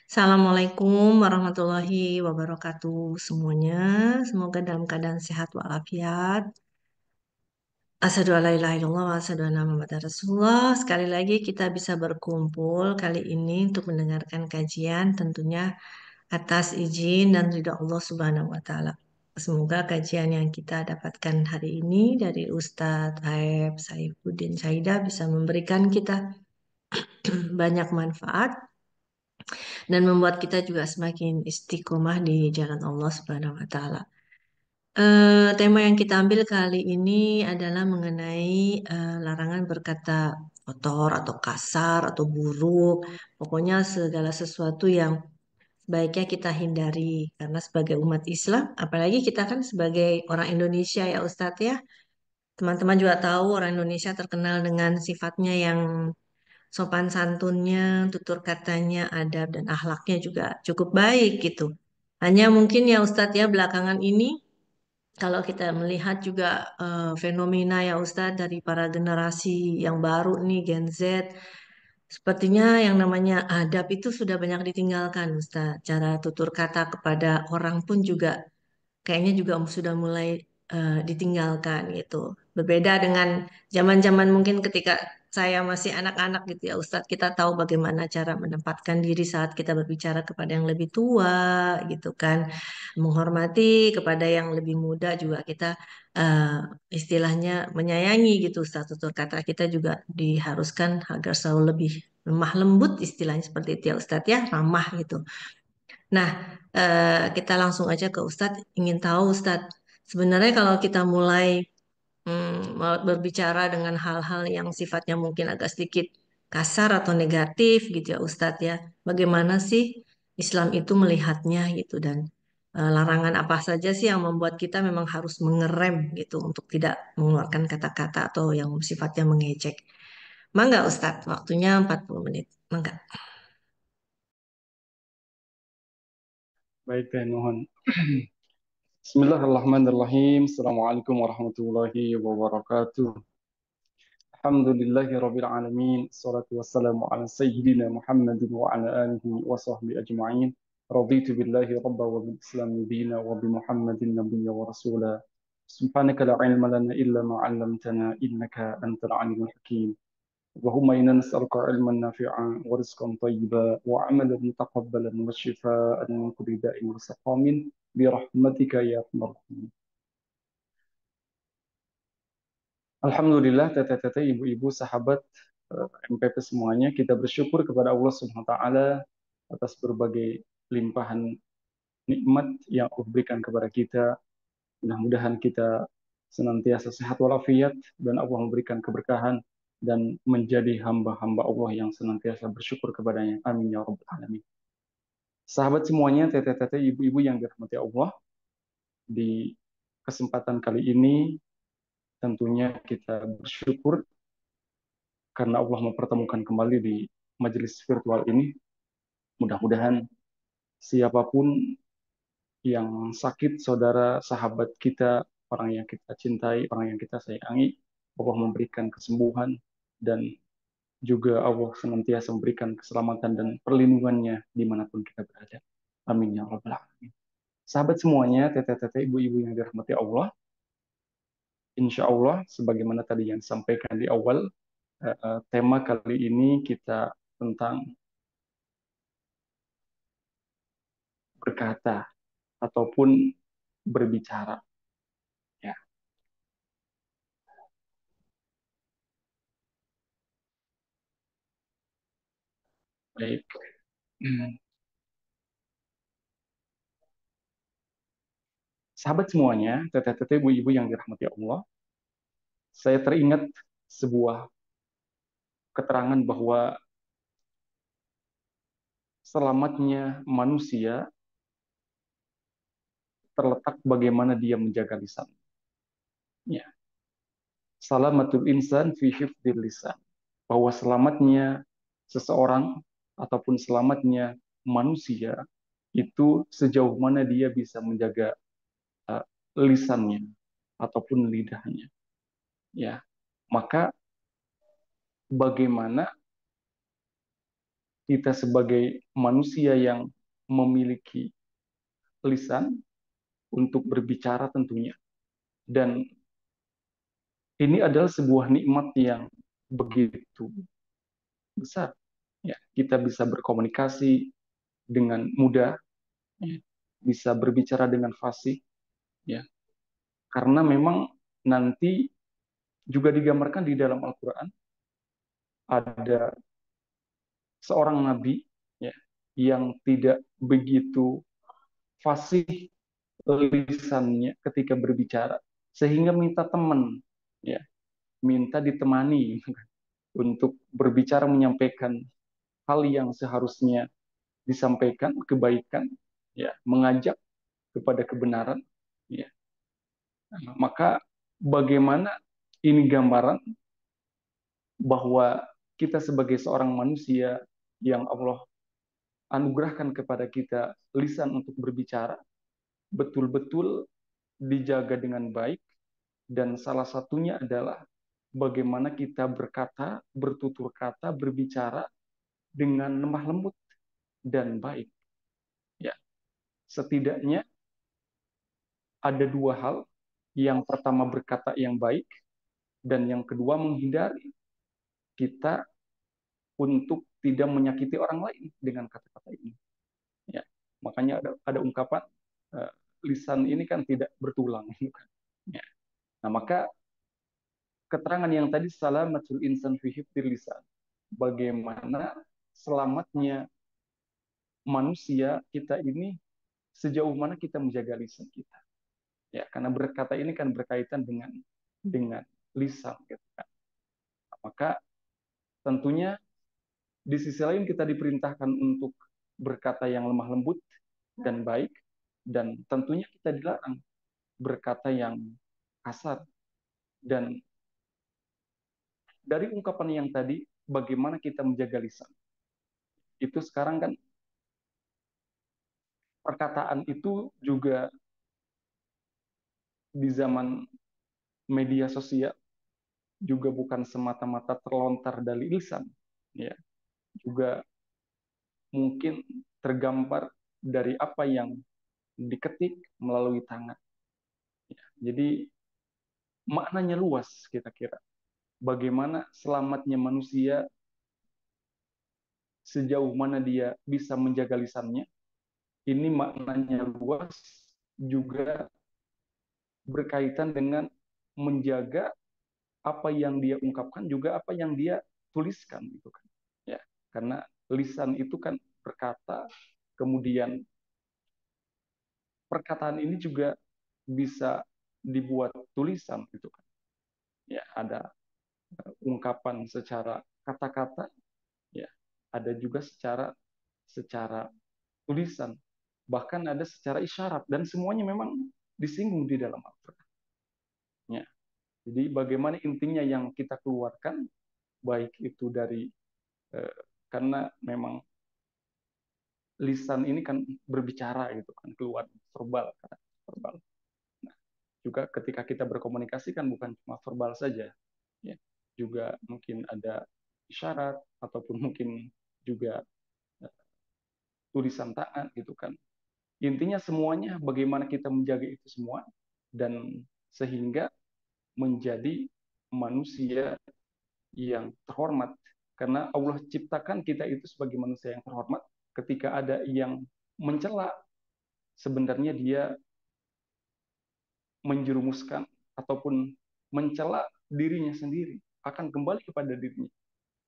Assalamualaikum warahmatullahi wabarakatuh semuanya. Semoga dalam keadaan sehat walafiat. Asyhadu alla ilaha illallah wa asyhadu anna Muhammadar Rasulullah. Sekali lagi kita bisa berkumpul kali ini untuk mendengarkan kajian tentunya atas izin dan ridha Allah Subhanahu wa taala. Semoga kajian yang kita dapatkan hari ini dari Ustadz Aib Saifuddin Saida bisa memberikan kita banyak manfaat dan membuat kita juga semakin istiqomah di jalan Allah Subhanahu wa taala. Tema yang kita ambil kali ini adalah mengenai larangan berkata kotor atau kasar atau buruk, pokoknya segala sesuatu yang sebaiknya kita hindari karena sebagai umat Islam, apalagi kita kan sebagai orang Indonesia ya Ustadz ya. Teman-teman juga tahu orang Indonesia terkenal dengan sifatnya yang sopan santunnya, tutur katanya, adab dan akhlaknya juga cukup baik gitu. Hanya mungkin ya Ustadz ya belakangan ini kalau kita melihat juga fenomena ya Ustadz dari para generasi yang baru nih Gen Z, sepertinya yang namanya adab itu sudah banyak ditinggalkan Ustadz. Cara tutur kata kepada orang pun juga kayaknya juga sudah mulai ditinggalkan gitu. Berbeda dengan zaman-zaman mungkin ketika saya masih anak-anak gitu ya Ustadz, kita tahu bagaimana cara menempatkan diri saat kita berbicara kepada yang lebih tua gitu kan. Menghormati kepada yang lebih muda juga kita eh, istilahnya menyayangi gitu Ustadz. Tutur kata kita juga diharuskan agar selalu lebih lemah lembut istilahnya seperti itu ya Ustadz ya, ramah gitu. Nah, kita langsung aja ke Ustadz. Ingin tahu Ustadz, sebenarnya kalau kita mulai mau berbicara dengan hal-hal yang sifatnya mungkin agak sedikit kasar atau negatif gitu ya Ustadz ya, bagaimana sih Islam itu melihatnya gitu dan larangan apa saja sih yang membuat kita memang harus mengerem gitu untuk tidak mengeluarkan kata-kata atau yang sifatnya mengejek. Mangga Ustadz, waktunya 40 menit. Mangga. Baik, Teh Nuhun. Bismillahirrahmanirrahim. Assalamualaikum warahmatullahi wabarakatuh. Alhamdulillahi rabbil alamin. Assalatu wassalamu ala sayyidina Muhammadin wa ala alihi wa sahbihi ajma'in. Raditu billahi rabba wa bil islam dina wa bi Muhammadin nabiyya wa rasula. Subhanaka la ilma lana illa ma 'allamtana innaka antal alimul hakim. اللهم إنا نسألك علما نافعا ورزقا طيبا وعملا متقبلا وشفاء من كل داء وسقام برحمتك يا أرحم الراحمين. Alhamdulillah, teteh-teteh, ibu-ibu, sahabat MPP semuanya, kita bersyukur kepada Allah Subhanahu wa taala atas berbagai limpahan nikmat yang Allah berikan kepada kita. Mudah-mudahan kita senantiasa sehat walafiat dan Allah memberikan keberkahan dan menjadi hamba-hamba Allah yang senantiasa bersyukur kepadanya. Amin ya rabbal alamin. Sahabat semuanya, teteh-teteh, ibu-ibu yang dirahmati Allah, di kesempatan kali ini tentunya kita bersyukur karena Allah mempertemukan kembali di majelis virtual ini. Mudah-mudahan siapapun yang sakit, saudara, sahabat kita, orang yang kita cintai, orang yang kita sayangi, Allah memberikan kesembuhan dan juga Allah senantiasa memberikan keselamatan dan perlindungannya dimanapun kita berada. Amin ya rabbal alamin. Sahabat semuanya, teteh-teteh, ibu-ibu yang dirahmati Allah, insya Allah, sebagaimana tadi yang disampaikan di awal, tema kali ini kita tentang berkata ataupun berbicara. Ya, baik. Sahabat semuanya, teteh-teteh, ibu-ibu yang dirahmati Allah, saya teringat sebuah keterangan bahwa selamatnya manusia terletak bagaimana dia menjaga lisan. Ya. Salamatul insan fi hifdzil lisan. Bahwa selamatnya seseorang ataupun selamatnya manusia itu sejauh mana dia bisa menjaga uh, lisannya ataupun lidahnya. Ya, maka bagaimana kita sebagai manusia yang memiliki lisan untuk berbicara tentunya. Dan ini adalah sebuah nikmat yang begitu besar. Ya, kita bisa berkomunikasi dengan mudah, ya, bisa berbicara dengan fasih, ya. Karena memang nanti juga digambarkan di dalam Al-Quran ada seorang nabi, ya, yang tidak begitu fasih lisannya ketika berbicara, sehingga minta teman, ya, minta ditemani untuk berbicara menyampaikan hal yang seharusnya disampaikan, kebaikan, ya, mengajak kepada kebenaran, ya. Maka bagaimana ini gambaran bahwa kita sebagai seorang manusia yang Allah anugerahkan kepada kita lisan untuk berbicara betul-betul dijaga dengan baik, dan salah satunya adalah bagaimana kita berkata, bertutur kata, berbicara dengan lemah lembut dan baik. Ya, setidaknya ada dua hal. Yang pertama berkata yang baik, dan yang kedua menghindari kita untuk tidak menyakiti orang lain dengan kata-kata ini. Ya, makanya ada ungkapan uh, lisan ini kan tidak bertulang. Ya. Nah, maka keterangan yang tadi salamatul insan fi hifdzil lisan. Bagaimana selamatnya manusia kita ini sejauh mana kita menjaga lisan kita. Ya, karena berkata ini kan berkaitan dengan lisan gitu kan. Maka tentunya di sisi lain kita diperintahkan untuk berkata yang lemah lembut dan baik, dan tentunya kita dilarang berkata yang kasar. Dan dari ungkapan yang tadi, bagaimana kita menjaga lisan? Itu sekarang kan perkataan itu juga di zaman media sosial juga bukan semata-mata terlontar dari lisan, ya, juga mungkin tergambar dari apa yang diketik melalui tangan. Ya. Jadi maknanya luas kita kira. Bagaimana selamatnya manusia, sejauh mana dia bisa menjaga lisannya, ini maknanya luas, juga berkaitan dengan menjaga apa yang dia ungkapkan, juga apa yang dia tuliskan gitu kan. Ya, karena lisan itu kan berkata, kemudian perkataan ini juga bisa dibuat tulisan gitu kan. Ya, ada ungkapan secara kata-kata, ya, ada juga secara secara tulisan, bahkan ada secara isyarat, dan semuanya memang disinggung di dalam Al-Quran. Ya. Jadi bagaimana intinya yang kita keluarkan, baik itu dari karena memang lisan ini kan berbicara gitu kan, keluar verbal, kata verbal. Nah, juga ketika kita berkomunikasi kan bukan cuma verbal saja, ya, juga mungkin ada isyarat ataupun mungkin juga eh, tulisan tangan gitu kan. Intinya semuanya bagaimana kita menjaga itu semua, dan sehingga menjadi manusia yang terhormat. Karena Allah ciptakan kita itu sebagai manusia yang terhormat. Ketika ada yang mencela, sebenarnya dia menjerumuskan ataupun mencela dirinya sendiri, akan kembali kepada dirinya.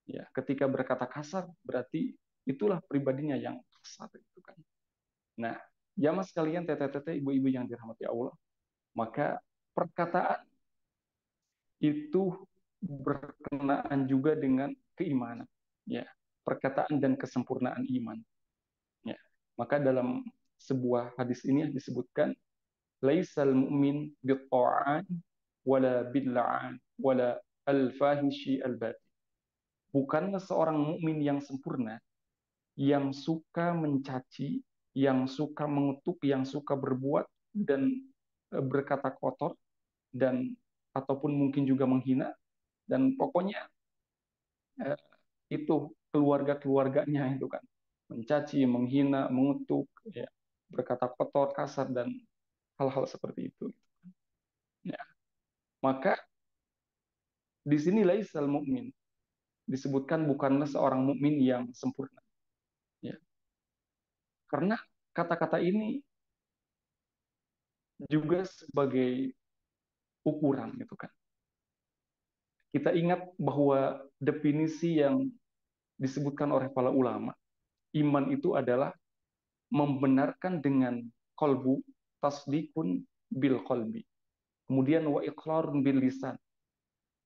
Ya, ketika berkata kasar berarti itulah pribadinya yang kasar itu kan. Nah, jamaah sekalian, teteh-teteh, ibu-ibu yang dirahmati Allah, maka perkataan itu berkenaan juga dengan keimanan, ya, perkataan dan kesempurnaan iman, ya. Maka dalam sebuah hadis ini disebutkan, laisal mu'min bitta'an wala billa'an wala al-fahishi al-bat. Bukanlah seorang mukmin yang sempurna yang suka mencaci, yang suka mengutuk, yang suka berbuat dan berkata kotor, dan ataupun mungkin juga menghina, dan pokoknya itu keluarga-keluarganya itu kan, mencaci, menghina, mengutuk, ya, berkata kotor, kasar dan hal-hal seperti itu. Ya, maka di sini laisal mukmin disebutkan bukanlah seorang mukmin yang sempurna. Ya, karena kata-kata ini juga sebagai ukuran gitu kan. Kita ingat bahwa definisi yang disebutkan oleh para ulama, iman itu adalah membenarkan dengan kolbu, tasdikun bil kolbi. Kemudian wa iqrarun bil lisan,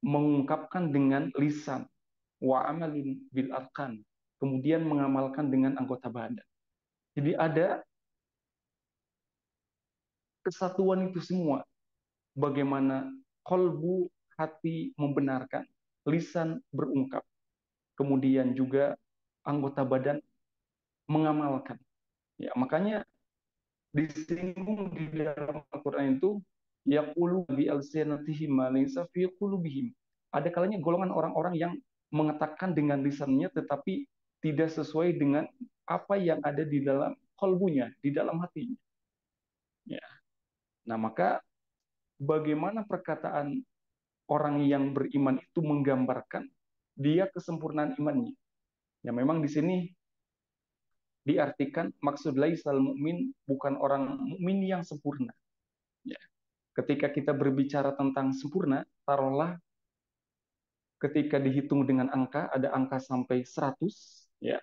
mengungkapkan dengan lisan, wa amalun bil arkan, kemudian mengamalkan dengan anggota badan. Jadi ada kesatuan itu semua. Bagaimana kolbu hati membenarkan, lisan berungkap, kemudian juga anggota badan mengamalkan. Ya, makanya disinggung di dalam Al-Quran itu yaqulu bi alsinatihim ma laysa fi qulubihim. Ada kalanya golongan orang-orang yang mengatakan dengan lisannya tetapi tidak sesuai dengan apa yang ada di dalam kalbunya, di dalam hatinya. Ya. Nah, maka bagaimana perkataan orang yang beriman itu menggambarkan dia kesempurnaan imannya. Ya memang di sini diartikan maksud laisal mukmin bukan orang mukmin yang sempurna. Ya. Ketika kita berbicara tentang sempurna, taruhlah ketika dihitung dengan angka, ada angka sampai 100, ya,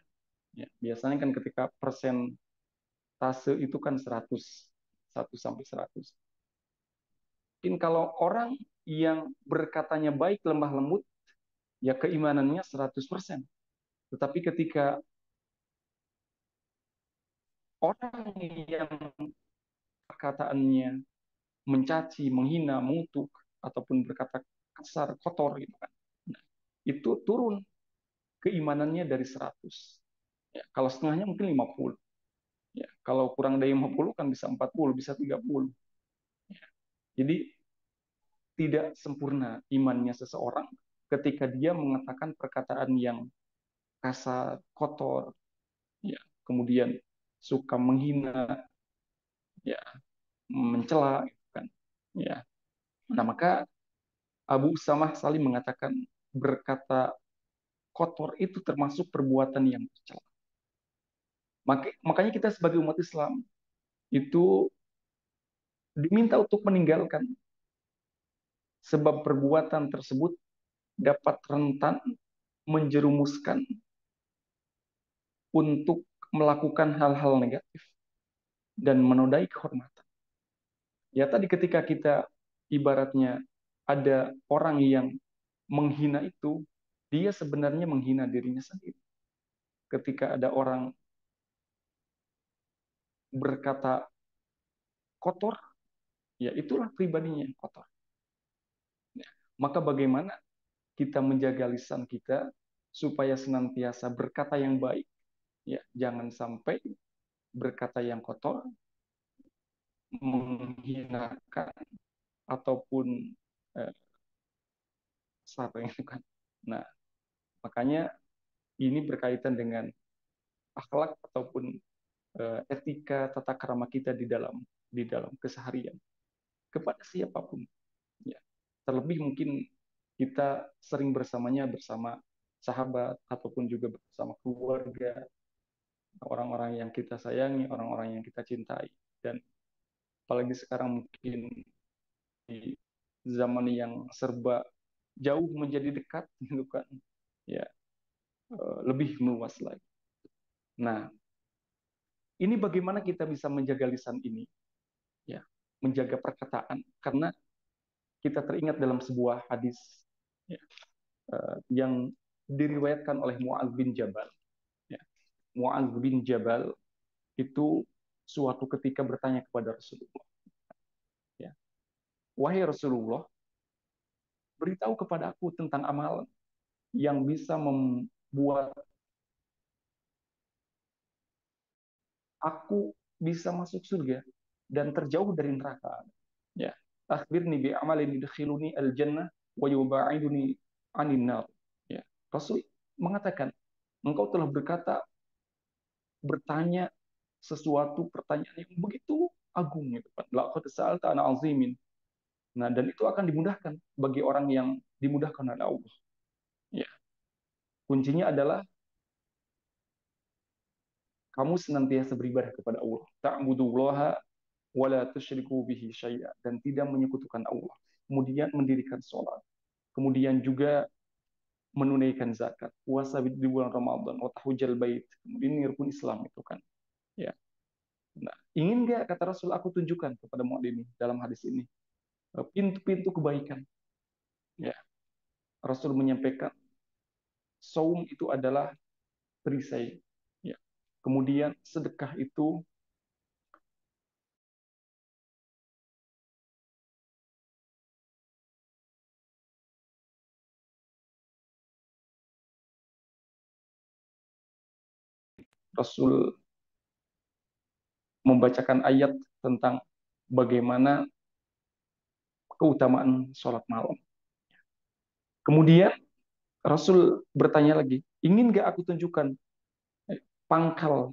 ya. Biasanya kan ketika persentase itu kan 100, 1 sampai 100. Mungkin kalau orang yang berkatanya baik, lemah lembut, ya keimanannya 100%. Tetapi ketika orang yang perkataannya mencaci, menghina, mengutuk, ataupun berkata kasar, kotor, gitu kan, nah, itu turun keimanannya dari 100. Ya, kalau setengahnya mungkin 50. Ya, kalau kurang dari 50 kan bisa 40, bisa 30. Ya, jadi tidak sempurna imannya seseorang ketika dia mengatakan perkataan yang kasar, kotor, ya, kemudian suka menghina, ya, mencela, gitu kan. Ya. Nah, maka Abu Usamah Salim mengatakan berkata kotor itu termasuk perbuatan yang tercela. Makanya kita sebagai umat Islam itu diminta untuk meninggalkan sebab perbuatan tersebut dapat rentan menjerumuskan untuk melakukan hal-hal negatif dan menodai kehormatan. Ya tadi ketika kita ibaratnya ada orang yang menghina itu, dia sebenarnya menghina dirinya sendiri. Ketika ada orang berkata kotor, ya itulah pribadinya yang kotor. Ya, maka bagaimana kita menjaga lisan kita supaya senantiasa berkata yang baik, ya jangan sampai berkata yang kotor, menghinakan ataupun eh, satu itu kan. Nah, makanya ini berkaitan dengan akhlak ataupun etika tata krama kita di dalam keseharian kepada siapapun. Ya. Terlebih mungkin kita sering bersamanya bersama sahabat ataupun juga bersama keluarga, orang-orang yang kita sayangi, orang-orang yang kita cintai. Dan apalagi sekarang mungkin di zaman yang serba jauh menjadi dekat gitu kan. Ya, lebih meluas lagi. Nah, ini bagaimana kita bisa menjaga lisan ini, ya, menjaga perkataan, karena kita teringat dalam sebuah hadis, ya, yang diriwayatkan oleh Mu'adz bin Jabal. Ya. Mu'adz bin Jabal itu suatu ketika bertanya kepada Rasulullah, ya, wahai Rasulullah, beritahu kepada aku tentang amal yang bisa membuat aku bisa masuk surga dan terjauh dari neraka. Ya, akhbirni bi amalin yudkhiluni al-jannah wa yubaiduni anin nar. Ya. Rasul mengatakan, engkau telah bertanya sesuatu pertanyaan yang begitu agung gitu kan. Laqad sa'alta an azimin. Nah, dan itu akan dimudahkan bagi orang yang dimudahkan oleh Allah. Ya, kuncinya adalah kamu senantiasa beribadah kepada Allah. Ta'budullaha wa la tusyriku bihi syai'a, dan tidak menyekutukan Allah. Kemudian mendirikan sholat. Kemudian juga menunaikan zakat, puasa di bulan Ramadan, wa tahujjal bait. Kemudian ini rukun Islam itu kan. Ya. Nah, ingin nggak kata Rasul aku tunjukkan kepada mu'ad ini dalam hadis ini pintu-pintu kebaikan. Ya, Rasul menyampaikan saum itu adalah perisai. Ya. Kemudian sedekah itu Rasul membacakan ayat tentang bagaimana keutamaan sholat malam. Kemudian Rasul bertanya lagi, ingin gak aku tunjukkan pangkal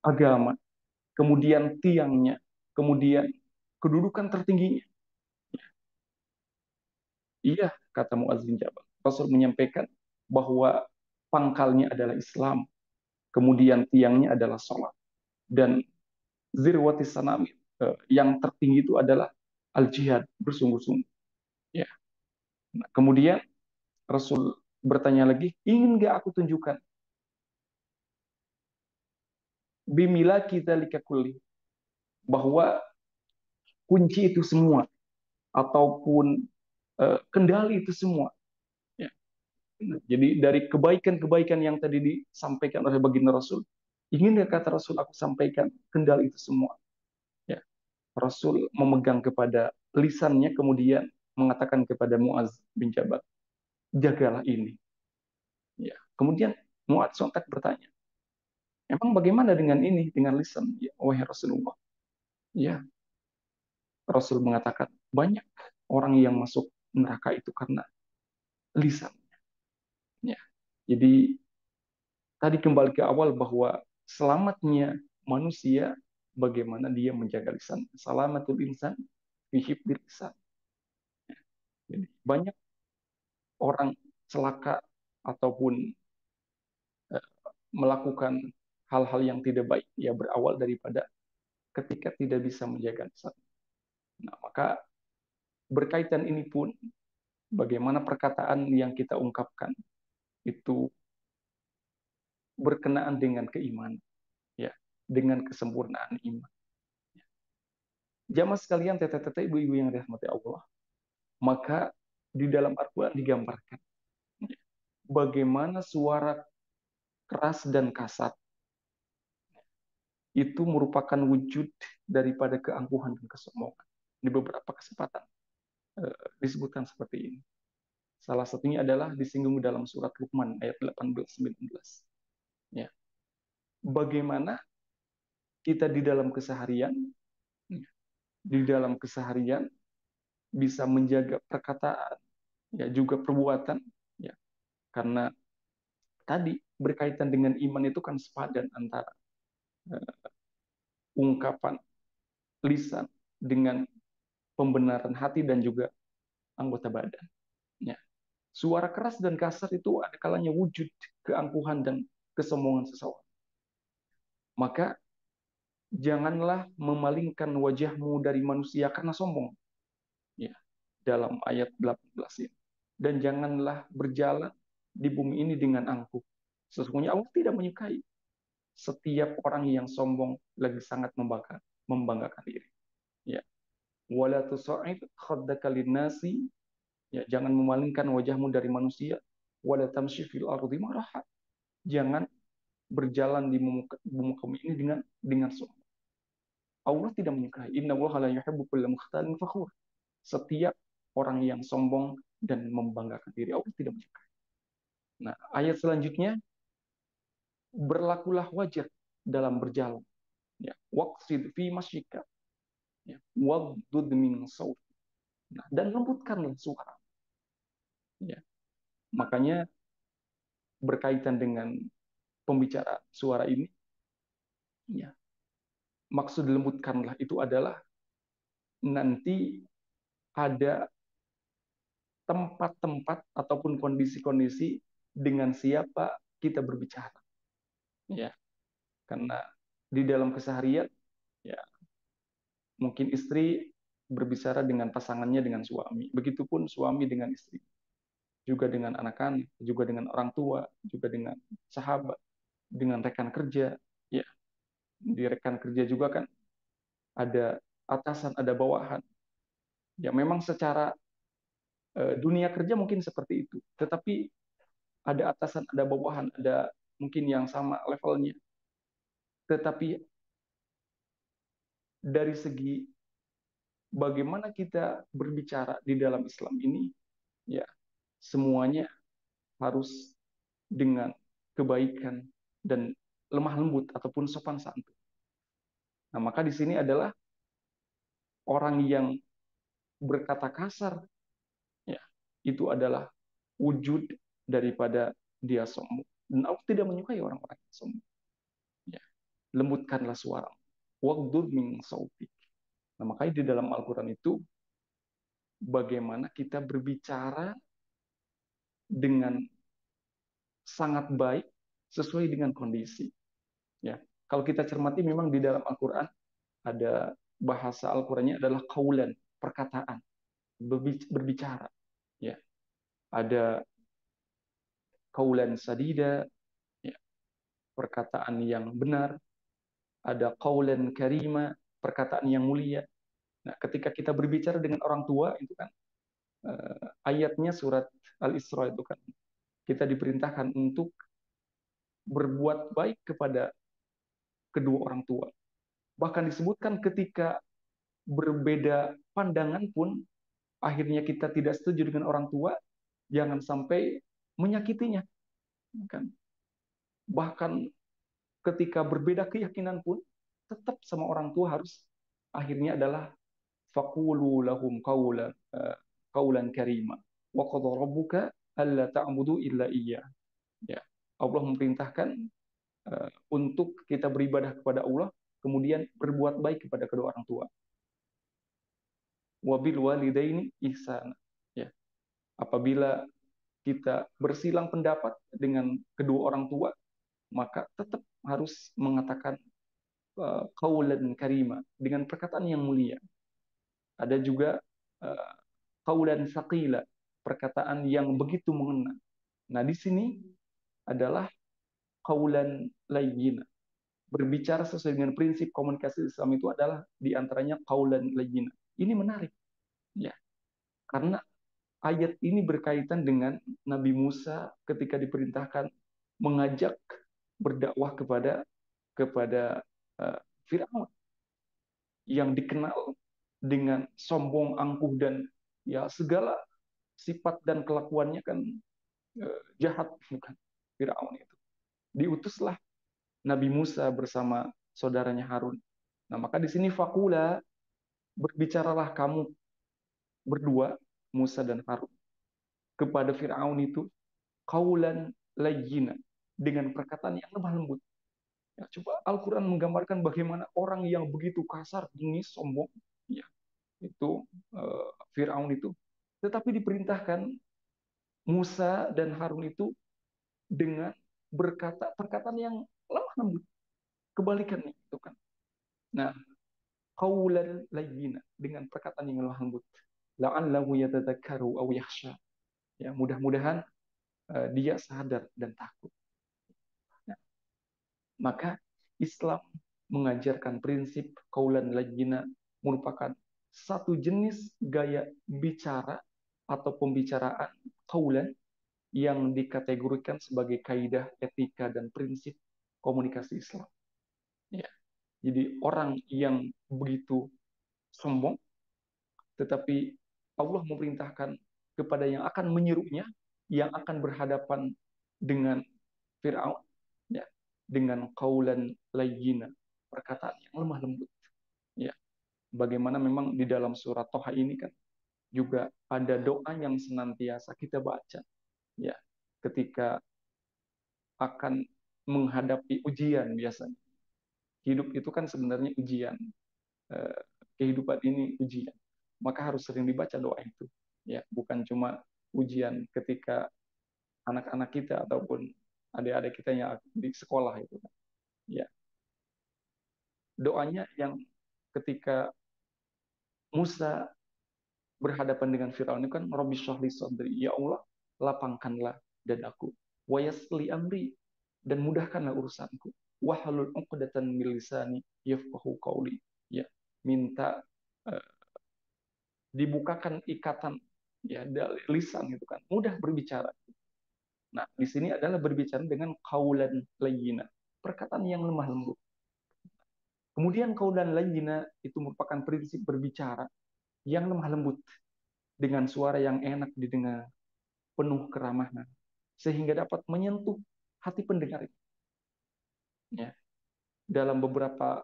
agama, kemudian tiangnya, kemudian kedudukan tertingginya? Iya, kata Muaz bin Jabal. Rasul menyampaikan bahwa pangkalnya adalah Islam, kemudian tiangnya adalah sholat. Dan zirwatis sanami, yang tertinggi itu adalah al-jihad, bersungguh-sungguh. Ya. Nah, kemudian Rasul bertanya lagi, ingin gak aku tunjukkan bimila kita likakuli, bahwa kunci itu semua ataupun kendali itu semua. Ya. Jadi dari kebaikan-kebaikan yang tadi disampaikan oleh baginda Rasul, ingin gak kata Rasul aku sampaikan kendali itu semua. Ya. Rasul memegang kepada lisannya, kemudian mengatakan kepada Muaz bin Jabal, jagalah ini. Ya. Kemudian Muaz sontak bertanya, emang bagaimana dengan ini, dengan lisan, ya, wahai Rasulullah? Ya, Rasul mengatakan banyak orang yang masuk neraka itu karena lisan. Ya. Jadi tadi kembali ke awal bahwa selamatnya manusia bagaimana dia menjaga lisan. Salamatul insan fi hifdzil lisan. Jadi banyak orang celaka ataupun melakukan hal-hal yang tidak baik ya berawal daripada ketika tidak bisa menjaga lisan. Nah, maka berkaitan ini pun bagaimana perkataan yang kita ungkapkan itu berkenaan dengan keimanan, ya, dengan kesempurnaan iman. Jamaah sekalian, teteh-teteh, ibu-ibu yang dirahmati Allah, maka di dalam Al-Quran digambarkan bagaimana suara keras dan kasar itu merupakan wujud daripada keangkuhan dan kesombongan. Di beberapa kesempatan disebutkan seperti ini. Salah satunya adalah disinggung dalam surat Luqman ayat 18-19. Ya. Bagaimana kita di dalam keseharian bisa menjaga perkataan, ya juga perbuatan, ya, karena tadi berkaitan dengan iman itu kan sepadan antara ungkapan lisan dengan pembenaran hati dan juga anggota badan. Ya. Suara keras dan kasar itu ada kalanya wujud keangkuhan dan kesombongan seseorang. Maka janganlah memalingkan wajahmu dari manusia karena sombong. Ya, dalam ayat 18 ini. Dan janganlah berjalan di bumi ini dengan angkuh. Sesungguhnya Allah tidak menyukai setiap orang yang sombong lagi sangat membanggakan diri. Ya. Wala tusa'id khaddaka linnasi, ya, jangan memalingkan wajahmu dari manusia. Wala tamshi fil ardi maraha. Jangan berjalan di muka bumi ini dengan sombong. Allah tidak menyukai. Inna Allah la yuhibbu kulla mukhtalin fakhur. Setiap orang yang sombong dan membanggakan diri, Allah tidak menyukai. Nah, ayat selanjutnya, berlakulah wajar dalam berjalan. Ya, waqsid fi masyika. Ya, waghdud min sawt. Nah, dan lembutkanlah suara. Ya. Makanya berkaitan dengan pembicara suara ini, ya, maksud lembutkanlah itu adalah nanti ada tempat-tempat ataupun kondisi-kondisi dengan siapa kita berbicara, ya, karena di dalam keseharian, ya, mungkin istri berbicara dengan pasangannya, dengan suami, begitupun suami dengan istri, juga dengan anak-anak, juga dengan orang tua, juga dengan sahabat, dengan rekan kerja, ya, di rekan kerja juga kan ada atasan, ada bawahan, ya, memang secara dunia kerja mungkin seperti itu, tetapi ada atasan, ada bawahan, ada mungkin yang sama levelnya, tetapi dari segi bagaimana kita berbicara di dalam Islam ini, ya, semuanya harus dengan kebaikan dan lemah lembut ataupun sopan santun. Nah, maka di sini adalah orang yang berkata kasar, ya, itu adalah wujud daripada dia sombong. Dan Allah tidak menyukai orang-orang yang sombong. Ya, lembutkanlah suara. Waghdud min sautik. Nah, makanya di dalam Al-Quran itu bagaimana kita berbicara dengan sangat baik sesuai dengan kondisi. Ya, kalau kita cermati memang di dalam Al-Quran ada bahasa Al-Qurannya adalah kaulan, perkataan, berbicara. Ya, ada kaulan sadida, ya, perkataan yang benar, ada kaulan karima, perkataan yang mulia. Nah, ketika kita berbicara dengan orang tua itu kan ayatnya surat Al-Isra itu kan kita diperintahkan untuk berbuat baik kepada kedua orang tua. Bahkan disebutkan ketika berbeda pandangan pun akhirnya kita tidak setuju dengan orang tua, jangan sampai menyakitinya, kan? Bahkan ketika berbeda keyakinan pun tetap sama orang tua harus akhirnya adalah faqulu lahum qaulan karima wa qadha rabbuka alla ta'budu illa iyyah. Ya. Allah memerintahkan untuk kita beribadah kepada Allah, kemudian berbuat baik kepada kedua orang tua. Wabil walidaini ihsana. Ya. Apabila kita bersilang pendapat dengan kedua orang tua, maka tetap harus mengatakan qaulan karima dengan perkataan yang mulia. Ada juga uh, qaulan saqila, perkataan yang begitu mengena. Nah, di sini adalah qaulan layyina. Berbicara sesuai dengan prinsip komunikasi Islam itu adalah diantaranya qaulan layyina. Ini menarik, ya, karena ayat ini berkaitan dengan Nabi Musa ketika diperintahkan mengajak berdakwah kepada Firaun yang dikenal dengan sombong, angkuh dan ya segala sifat dan kelakuannya kan jahat, bukan? Firaun itu. Diutuslah Nabi Musa bersama saudaranya Harun. Nah, maka di sini fakula, berbicaralah kamu berdua, Musa dan Harun, kepada Firaun itu kaulan layyina, dengan perkataan yang lemah lembut. Ya, coba Al-Quran menggambarkan bagaimana orang yang begitu kasar, bengis, sombong, ya, itu Firaun itu, tetapi diperintahkan Musa dan Harun itu dengan berkata perkataan yang lemah lembut, kebalikannya itu kan. Nah, qaulan layyina, dengan perkataan yang lemah lembut. La'allahu yatadzakkaru aw yakhsha. Ya, mudah-mudahan dia sadar dan takut. Nah, maka Islam mengajarkan prinsip qaulan layyina merupakan satu jenis gaya bicara atau pembicaraan qaulan yang dikategorikan sebagai kaidah etika dan prinsip komunikasi Islam. Ya. Jadi orang yang begitu sombong, tetapi Allah memerintahkan kepada yang akan menyerunya, yang akan berhadapan dengan Fir'aun, ya, dengan qaulan layyina, perkataan yang lemah lembut. Ya. Bagaimana memang di dalam surat Toha ini kan juga ada doa yang senantiasa kita baca, ya, ketika akan menghadapi ujian biasanya. Hidup itu kan sebenarnya ujian. Eh, Kehidupan ini ujian. Maka harus sering dibaca doa itu. Ya, bukan cuma ujian ketika anak-anak kita ataupun adik-adik kita yang di sekolah itu kan. Ya, doanya yang ketika Musa berhadapan dengan Firaun itu kan Robbi syrahli sadri, ya Allah, lapangkanlah dadaku, wa yassirli amri, dan mudahkanlah urusanku, wahlul 'uqdatan min lisani yafqahu qawli. Ya, minta eh, dibukakan ikatan ya dari lisan itu kan, mudah berbicara. Nah, di sini adalah berbicara dengan qaulan layyina, perkataan yang lemah lembut. Kemudian qaulan layyina itu merupakan prinsip berbicara yang lemah lembut dengan suara yang enak didengar, penuh keramahan, sehingga dapat menyentuh hati pendengar. Ya, dalam beberapa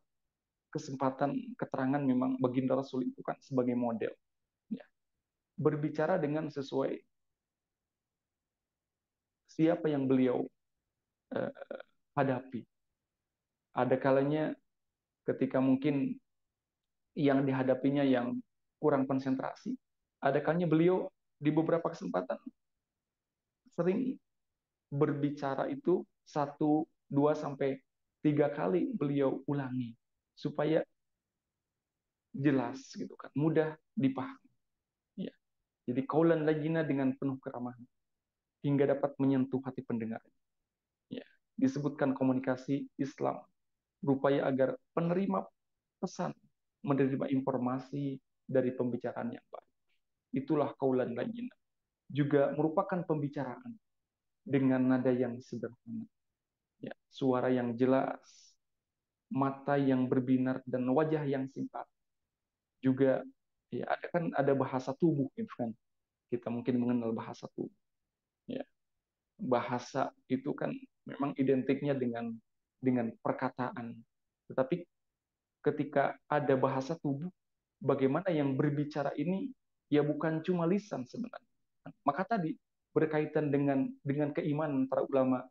kesempatan keterangan memang baginda Rasul itu kan sebagai model. Ya, berbicara dengan sesuai siapa yang beliau eh, hadapi. Ada kalanya ketika mungkin yang dihadapinya yang kurang konsentrasi. Ada kalanya beliau di beberapa kesempatan sering berbicara itu satu, dua sampai tiga kali beliau ulangi supaya jelas gitu kan, mudah dipahami. Ya. Jadi kaulan lajina dengan penuh keramahan hingga dapat menyentuh hati pendengar. Ya. Disebutkan komunikasi Islam berupaya agar penerima pesan menerima informasi dari pembicaraan yang baik. Itulah kaulan lajina. Juga merupakan pembicaraan dengan nada yang sederhana. Ya. Suara yang jelas, mata yang berbinar dan wajah yang simpati. Juga ya ada kan ada bahasa tubuh gitu kan. Kita mungkin mengenal bahasa tubuh. Ya. Bahasa itu kan memang identiknya dengan perkataan. Tetapi ketika ada bahasa tubuh, bagaimana yang berbicara ini ya bukan cuma lisan sebenarnya. Maka tadi berkaitan dengan keimanan para ulama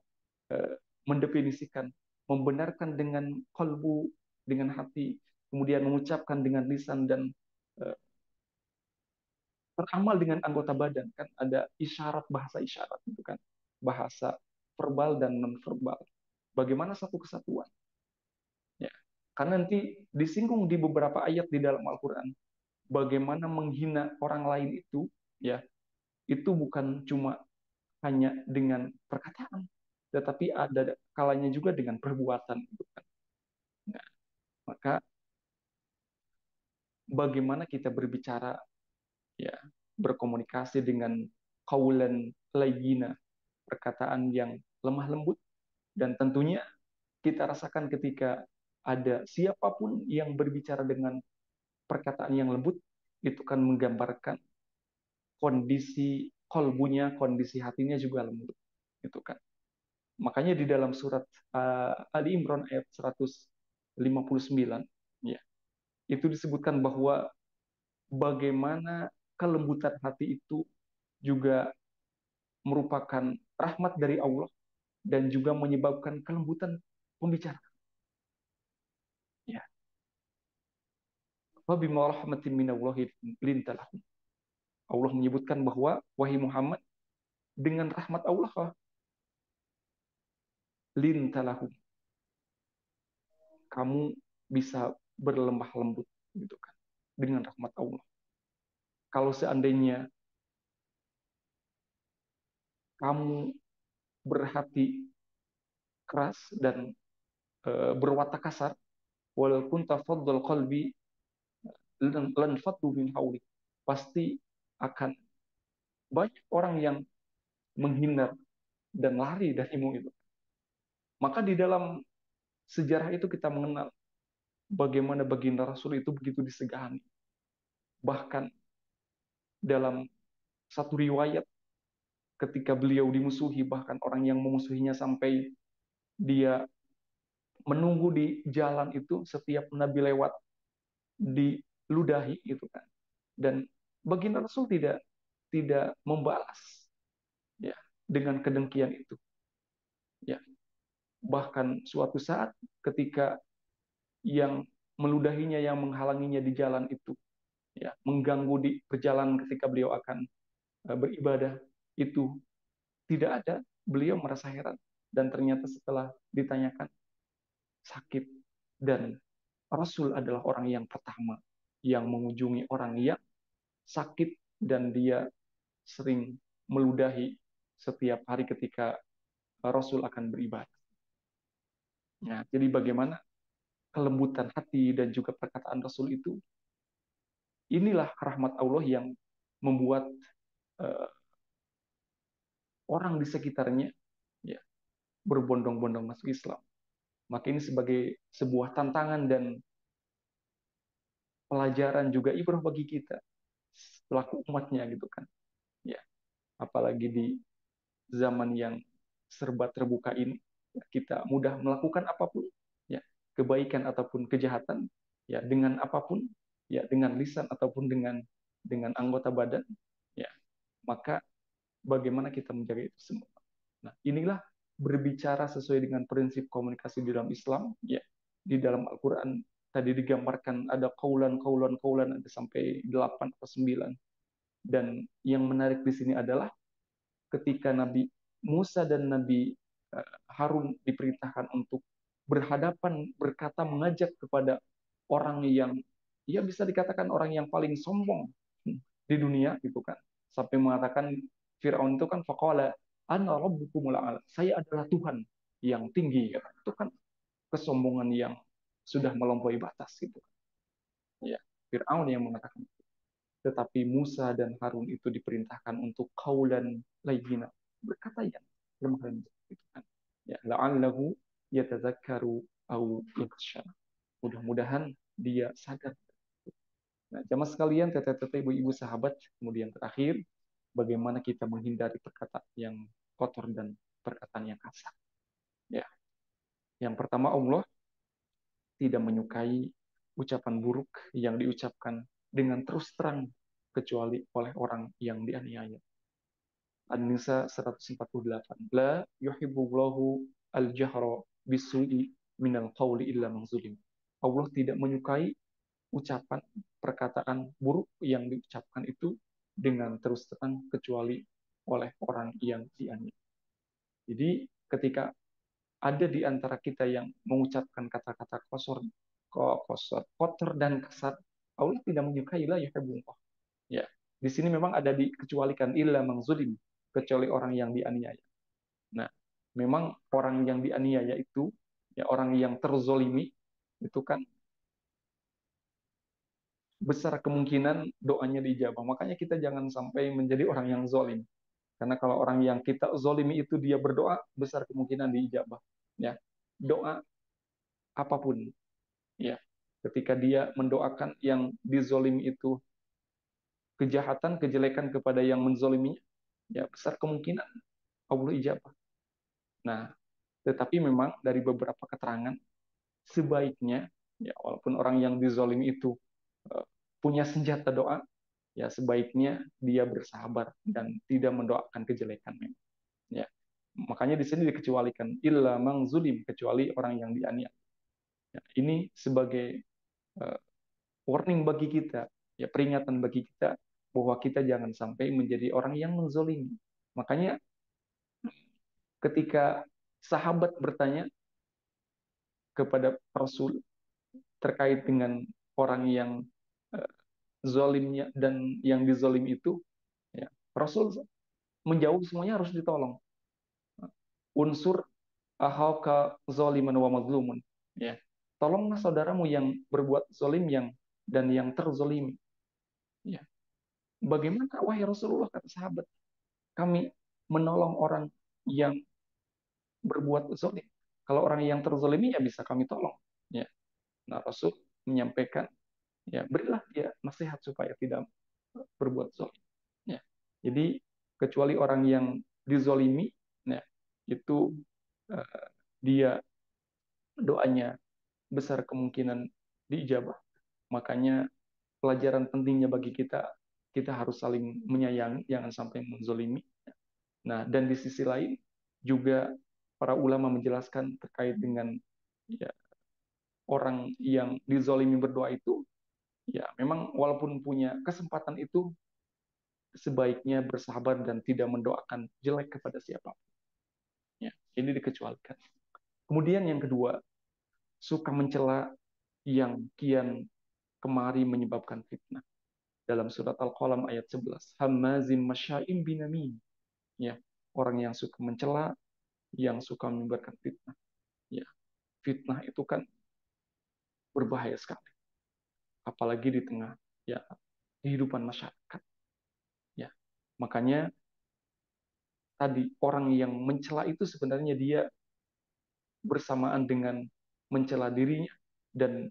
mendefinisikan membenarkan dengan kalbu, dengan hati, kemudian mengucapkan dengan lisan dan eh, beramal dengan anggota badan. Kan ada isyarat, bahasa isyarat itu kan, bahasa verbal dan non verbal. Bagaimana satu kesatuan? Ya. Karena nanti disinggung di beberapa ayat di dalam Al-Quran, bagaimana menghina orang lain itu, ya, itu bukan cuma hanya dengan perkataan, tetapi ada kalanya juga dengan perbuatan. Gitu kan. Nah, maka bagaimana kita berbicara, ya, berkomunikasi dengan kaulan layyina, perkataan yang lemah lembut, dan tentunya kita rasakan ketika ada siapapun yang berbicara dengan perkataan yang lembut, itu kan menggambarkan kondisi kolbunya, kondisi hatinya juga lembut. Itu kan. Makanya di dalam surat Ali Imran ayat 159, ya, itu disebutkan bahwa bagaimana kelembutan hati itu juga merupakan rahmat dari Allah dan juga menyebabkan kelembutan pembicara. Ya. Wa bima rahmatin minallahi lintalahum. Allah menyebutkan bahwa wahai Muhammad, dengan rahmat Allah lintalahum, kamu bisa berlemah lembut gitu kan dengan rahmat Allah. Kalau seandainya kamu berhati keras dan berwatak kasar, walaupun tafaddal qalbi lan faddu min hauli, pasti akan banyak orang yang menghindar dan lari darimu itu. Maka di dalam sejarah itu kita mengenal bagaimana baginda Rasul itu begitu disegani. Bahkan dalam satu riwayat ketika beliau dimusuhi, bahkan orang yang memusuhinya sampai dia menunggu di jalan itu setiap Nabi lewat diludahi gitu kan. Dan baginda Rasul tidak tidak membalas ya dengan kedengkian itu. Ya. Bahkan suatu saat ketika yang meludahinya, yang menghalanginya di jalan itu, ya, mengganggu di perjalanan ketika beliau akan beribadah itu tidak ada, beliau merasa heran. Dan ternyata setelah ditanyakan sakit, dan Rasul adalah orang yang pertama yang mengunjungi orang yang sakit dan dia sering meludahi setiap hari ketika Rasul akan beribadah. Ya, jadi bagaimana kelembutan hati dan juga perkataan Rasul itu, inilah rahmat Allah yang membuat uh, orang di sekitarnya, ya, berbondong-bondong masuk Islam. Maka ini sebagai sebuah tantangan dan pelajaran juga ibrah bagi kita selaku umatnya gitu kan. Ya, apalagi di zaman yang serba terbuka ini, ya, kita mudah melakukan apapun, ya, kebaikan ataupun kejahatan, ya, dengan apapun, ya, dengan lisan ataupun dengan anggota badan, ya, maka bagaimana kita menjaga itu semua. Nah, inilah berbicara sesuai dengan prinsip komunikasi di dalam Islam, ya. Di dalam Al-Qur'an tadi digambarkan ada kaulan kaulan kaulan, ada sampai 8 atau 9. Dan yang menarik di sini adalah ketika Nabi Musa dan Nabi Harun diperintahkan untuk berhadapan, berkata, mengajak kepada orang yang, ya, bisa dikatakan orang yang paling sombong di dunia gitu kan, sampai mengatakan, Firaun itu kan faqala ana rabbukumul a'la, saya adalah Tuhan yang tinggi, ya. Itu kan kesombongan yang sudah melampaui batas gitu, ya. Firaun yang mengatakan, tetapi Musa dan Harun itu diperintahkan untuk kaulan layyina, berkata yang lemah lembut gitu kan. Ya, la'allahu yatadzakkaru au yakhsha. Mudah-mudahan dia sadar. Nah, jamaah sekalian, teteh-teteh, ibu-ibu, sahabat, kemudian terakhir, bagaimana kita menghindari perkataan yang kotor dan perkataan yang kasar. Ya, yang pertama, Allah tidak menyukai ucapan buruk yang diucapkan dengan terus terang kecuali oleh orang yang dianiaya. An-Nisa 148. La yuhibbullahu al-jahra bisu'i minal qawli illa man zulim. Allah tidak menyukai ucapan perkataan buruk yang diucapkan itu dengan terus terang kecuali oleh orang yang dianiaya. Jadi ketika ada di antara kita yang mengucapkan kata-kata kotor dan kasar, Allah tidak menyukai, la yuhibbullah. Ya, di sini memang ada dikecualikan illa mangzulim, kecuali orang yang dianiaya. Nah, memang orang yang dianiaya itu, ya, orang yang terzolimi itu kan besar kemungkinan doanya diijabah. Makanya kita jangan sampai menjadi orang yang zolim. Karena kalau orang yang kita zolimi itu dia berdoa, besar kemungkinan diijabah. Ya, doa apapun. Ya, ketika dia mendoakan yang dizolimi itu kejahatan, kejelekan kepada yang menzoliminya, ya, besar kemungkinan Allah ijabah. Nah, tetapi memang dari beberapa keterangan, sebaiknya, ya, walaupun orang yang dizolimi itu uh, punya senjata doa, ya, sebaiknya dia bersabar dan tidak mendoakan kejelekan. Ya, makanya di sini dikecualikan illa mang zulim, kecuali orang yang dianiaya. Ya, ini sebagai uh, warning bagi kita, ya, peringatan bagi kita bahwa kita jangan sampai menjadi orang yang menzolimi. Makanya ketika sahabat bertanya kepada Rasul terkait dengan orang yang uh, zolimnya dan yang dizolim itu, ya, Rasul menjawab semuanya harus ditolong. Unsur ahauka zoliman wa mazlumun. Ya, tolonglah saudaramu yang berbuat zolim dan yang terzolimi. Ya, bagaimana wahai Rasulullah, kata sahabat, kami menolong orang yang berbuat zolim? Kalau orang yang terzolimi, ya bisa kami tolong. Ya, nah Rasul menyampaikan, ya, berilah dia nasihat supaya tidak berbuat zolim. Ya, jadi kecuali orang yang dizolimi, ya, itu dia doanya besar kemungkinan diijabah. Makanya pelajaran pentingnya bagi kita, kita harus saling menyayangi, jangan sampai menzolimi. Nah, dan di sisi lain juga para ulama menjelaskan terkait dengan ya, orang yang dizolimi berdoa itu, ya memang walaupun punya kesempatan itu, sebaiknya bersabar dan tidak mendoakan jelek kepada siapa. Ya, ini dikecualikan. Kemudian yang kedua, suka mencela yang kian kemari menyebabkan fitnah. Dalam surat Al-Qalam ayat 11, Hammazim masya'im binamin. Ya, orang yang suka mencela, yang suka menyebarkan fitnah. Ya, fitnah itu kan berbahaya sekali, apalagi di tengah ya kehidupan masyarakat. Ya, makanya tadi orang yang mencela itu sebenarnya dia bersamaan dengan mencela dirinya dan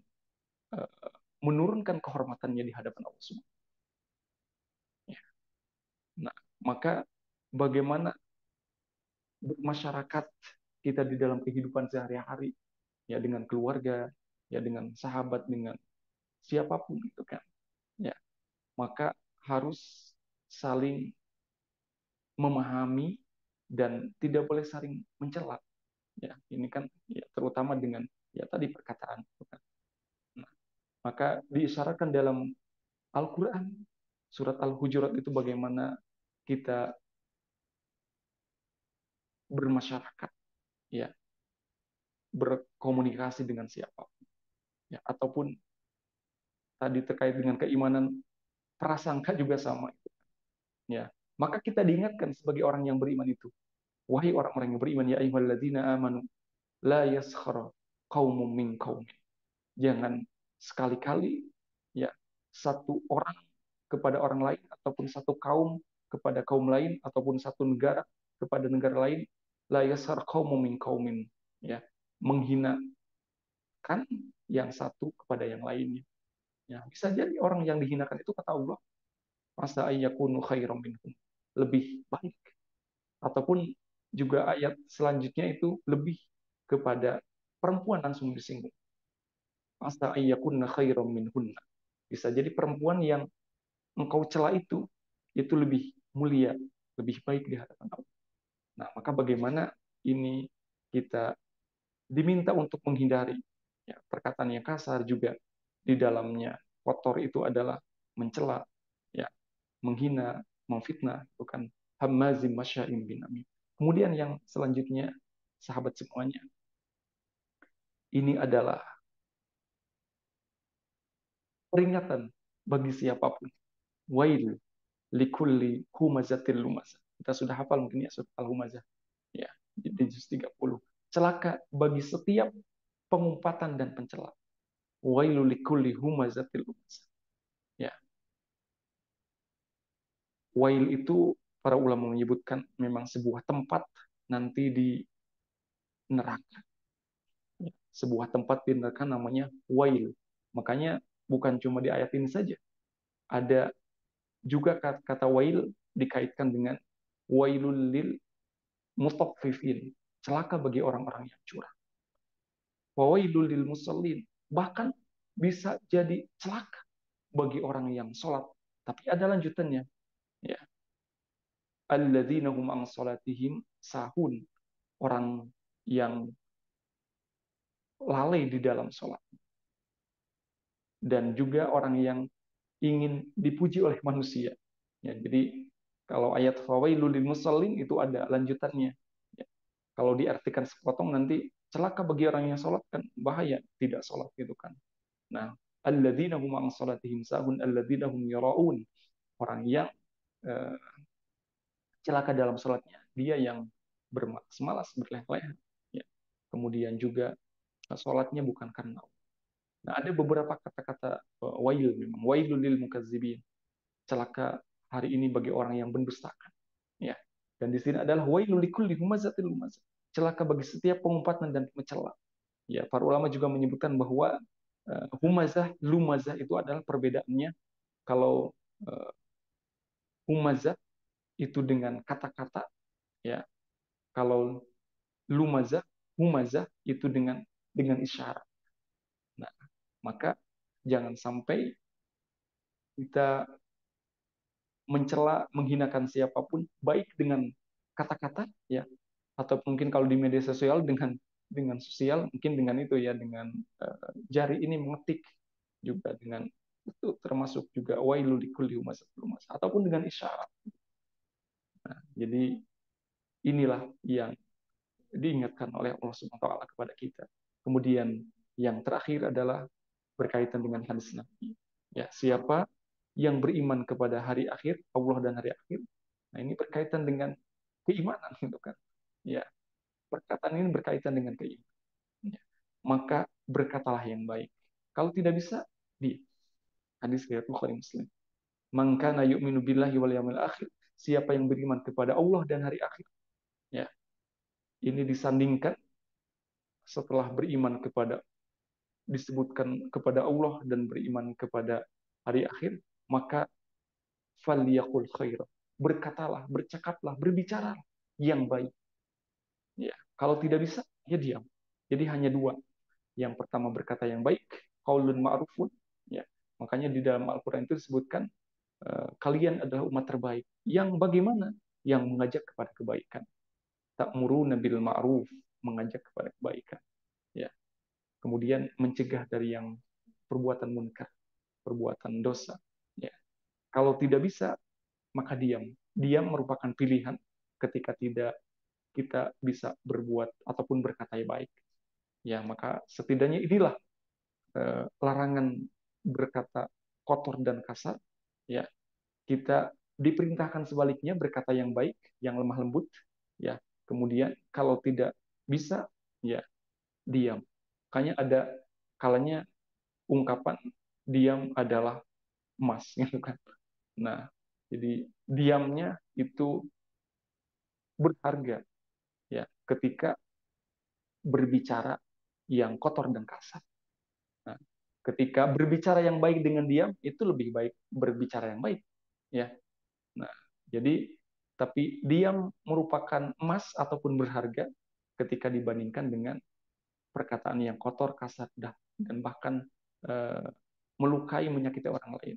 uh, menurunkan kehormatannya di hadapan Allah Subhanahu. Ya. Nah, maka bagaimana bermasyarakat kita di dalam kehidupan sehari-hari, ya dengan keluarga, ya dengan sahabat, dengan siapapun itu kan, ya maka harus saling memahami dan tidak boleh saling mencela. Ya, ini kan ya, terutama dengan ya tadi perkataan. Nah, maka diisyaratkan dalam Al-Quran, surat Al-Hujurat itu bagaimana kita bermasyarakat, ya berkomunikasi dengan siapa, ya ataupun tadi terkait dengan keimanan, prasangka juga sama, ya. Maka kita diingatkan sebagai orang yang beriman itu, wahai orang-orang yang beriman, ya ayyuhalladzina amanu la yaskhara qaumun min qaum. Jangan sekali-kali ya satu orang kepada orang lain ataupun satu kaum kepada kaum lain ataupun satu negara kepada negara lain, la yaskhar qaumun min qaumin, ya menghinakan yang satu kepada yang lainnya. Ya, bisa jadi orang yang dihinakan itu kata Allah, masa ayyakunu khairam minhum, lebih baik, ataupun juga ayat selanjutnya itu lebih kepada perempuan langsung disinggung, masa ayyakunna khairam minhunna, bisa jadi perempuan yang engkau cela itu lebih mulia, lebih baik di hadapan Allah. Nah, maka bagaimana ini kita diminta untuk menghindari ya, perkataan yang kasar juga di dalamnya kotor itu adalah mencela, ya, menghina, memfitnah, bukan hamazim masya'im bin amin. Kemudian yang selanjutnya, sahabat semuanya, ini adalah peringatan bagi siapapun. Wail likulli humazatil lumazah. Kita sudah hafal mungkin ya surat Al-Humazah. Ya, di juz 30. Celaka bagi setiap pengumpatan dan pencela. Wailul likulli humazatil lumazah. Ya, wail itu para ulama menyebutkan memang sebuah tempat nanti di neraka. Ya, sebuah tempat di neraka namanya wail. Makanya bukan cuma di ayat ini saja. Ada juga kata wail dikaitkan dengan wailul lil mutaffifin, celaka bagi orang-orang yang curang. Wawailul lil musallin, bahkan bisa jadi celaka bagi orang yang sholat. Tapi ada lanjutannya, ya. Alladzina hum an sholatihim sahun, orang yang lalai di dalam sholat. Dan juga orang yang ingin dipuji oleh manusia. Ya, jadi kalau ayat fawailul lil musallin itu ada lanjutannya. Ya, kalau diartikan sepotong nanti celaka bagi orang yang sholat kan bahaya tidak sholat gitu kan. Nah, alladzina hum an sholatihim sahun alladzina hum yaraun, orang yang eh, celaka dalam sholatnya, dia yang bermalas-malas berleh-leh. Ya. Kemudian juga sholatnya bukan karena Allah. Nah, ada beberapa kata-kata wail memang wailul lil mukazzibin, celaka hari ini bagi orang yang mendustakan. Ya. Dan di sini adalah wailul likulli humazatil lumazah, celaka bagi setiap pengumpatan dan pencela. Ya, para ulama juga menyebutkan bahwa humazah, lumazah itu adalah perbedaannya. Kalau uh, humazah itu dengan kata-kata, ya. Kalau lumazah, humazah itu dengan isyarat. Nah, maka jangan sampai kita mencela, menghinakan siapapun, baik dengan kata-kata, ya, atau mungkin kalau di media sosial dengan sosial mungkin dengan itu ya, dengan jari ini mengetik juga, dengan itu termasuk juga wailul likulli humazatin lumazah, ataupun dengan isyarat. Jadi inilah yang diingatkan oleh Allah Subhanahu wa taala kepada kita. Kemudian yang terakhir adalah berkaitan dengan hadis Nabi. Ya, siapa yang beriman kepada hari akhir, Allah dan hari akhir. Nah, ini berkaitan dengan keimanan gitu kan. Ya, perkataan ini berkaitan dengan keimanan. Ya. Maka berkatalah yang baik. Kalau tidak bisa, di hadis riwayat Bukhari Muslim. Man kana yu'minu billahi wal yawmil akhir, siapa yang beriman kepada Allah dan hari akhir. Ya, ini disandingkan setelah beriman kepada, disebutkan kepada Allah dan beriman kepada hari akhir, maka falyaqul khair. Berkatalah, bercakaplah, berbicaralah yang baik. Ya, kalau tidak bisa, ya diam. Jadi hanya dua. Yang pertama berkata yang baik, qaulun ma'rufun. Ya, makanya di dalam Al-Qur'an itu disebutkan kalian adalah umat terbaik. Yang bagaimana? Yang mengajak kepada kebaikan. Ta'muruna bil ma'ruf, mengajak kepada kebaikan. Ya. Kemudian mencegah dari yang perbuatan munkar, perbuatan dosa. Ya. Kalau tidak bisa, maka diam. Diam merupakan pilihan ketika tidak kita bisa berbuat ataupun berkata yang baik. Ya, maka setidaknya inilah larangan berkata kotor dan kasar. Ya, kita diperintahkan sebaliknya berkata yang baik, yang lemah lembut. Ya, kemudian kalau tidak bisa, ya diam. Makanya ada kalanya ungkapan diam adalah emas, gitu kan. Nah, jadi diamnya itu berharga ya ketika berbicara yang kotor dan kasar. Nah, ketika berbicara yang baik dengan diam itu lebih baik berbicara yang baik ya. Nah, jadi tapi diam merupakan emas ataupun berharga ketika dibandingkan dengan perkataan yang kotor, kasar, dan bahkan eh, melukai, menyakiti orang lain.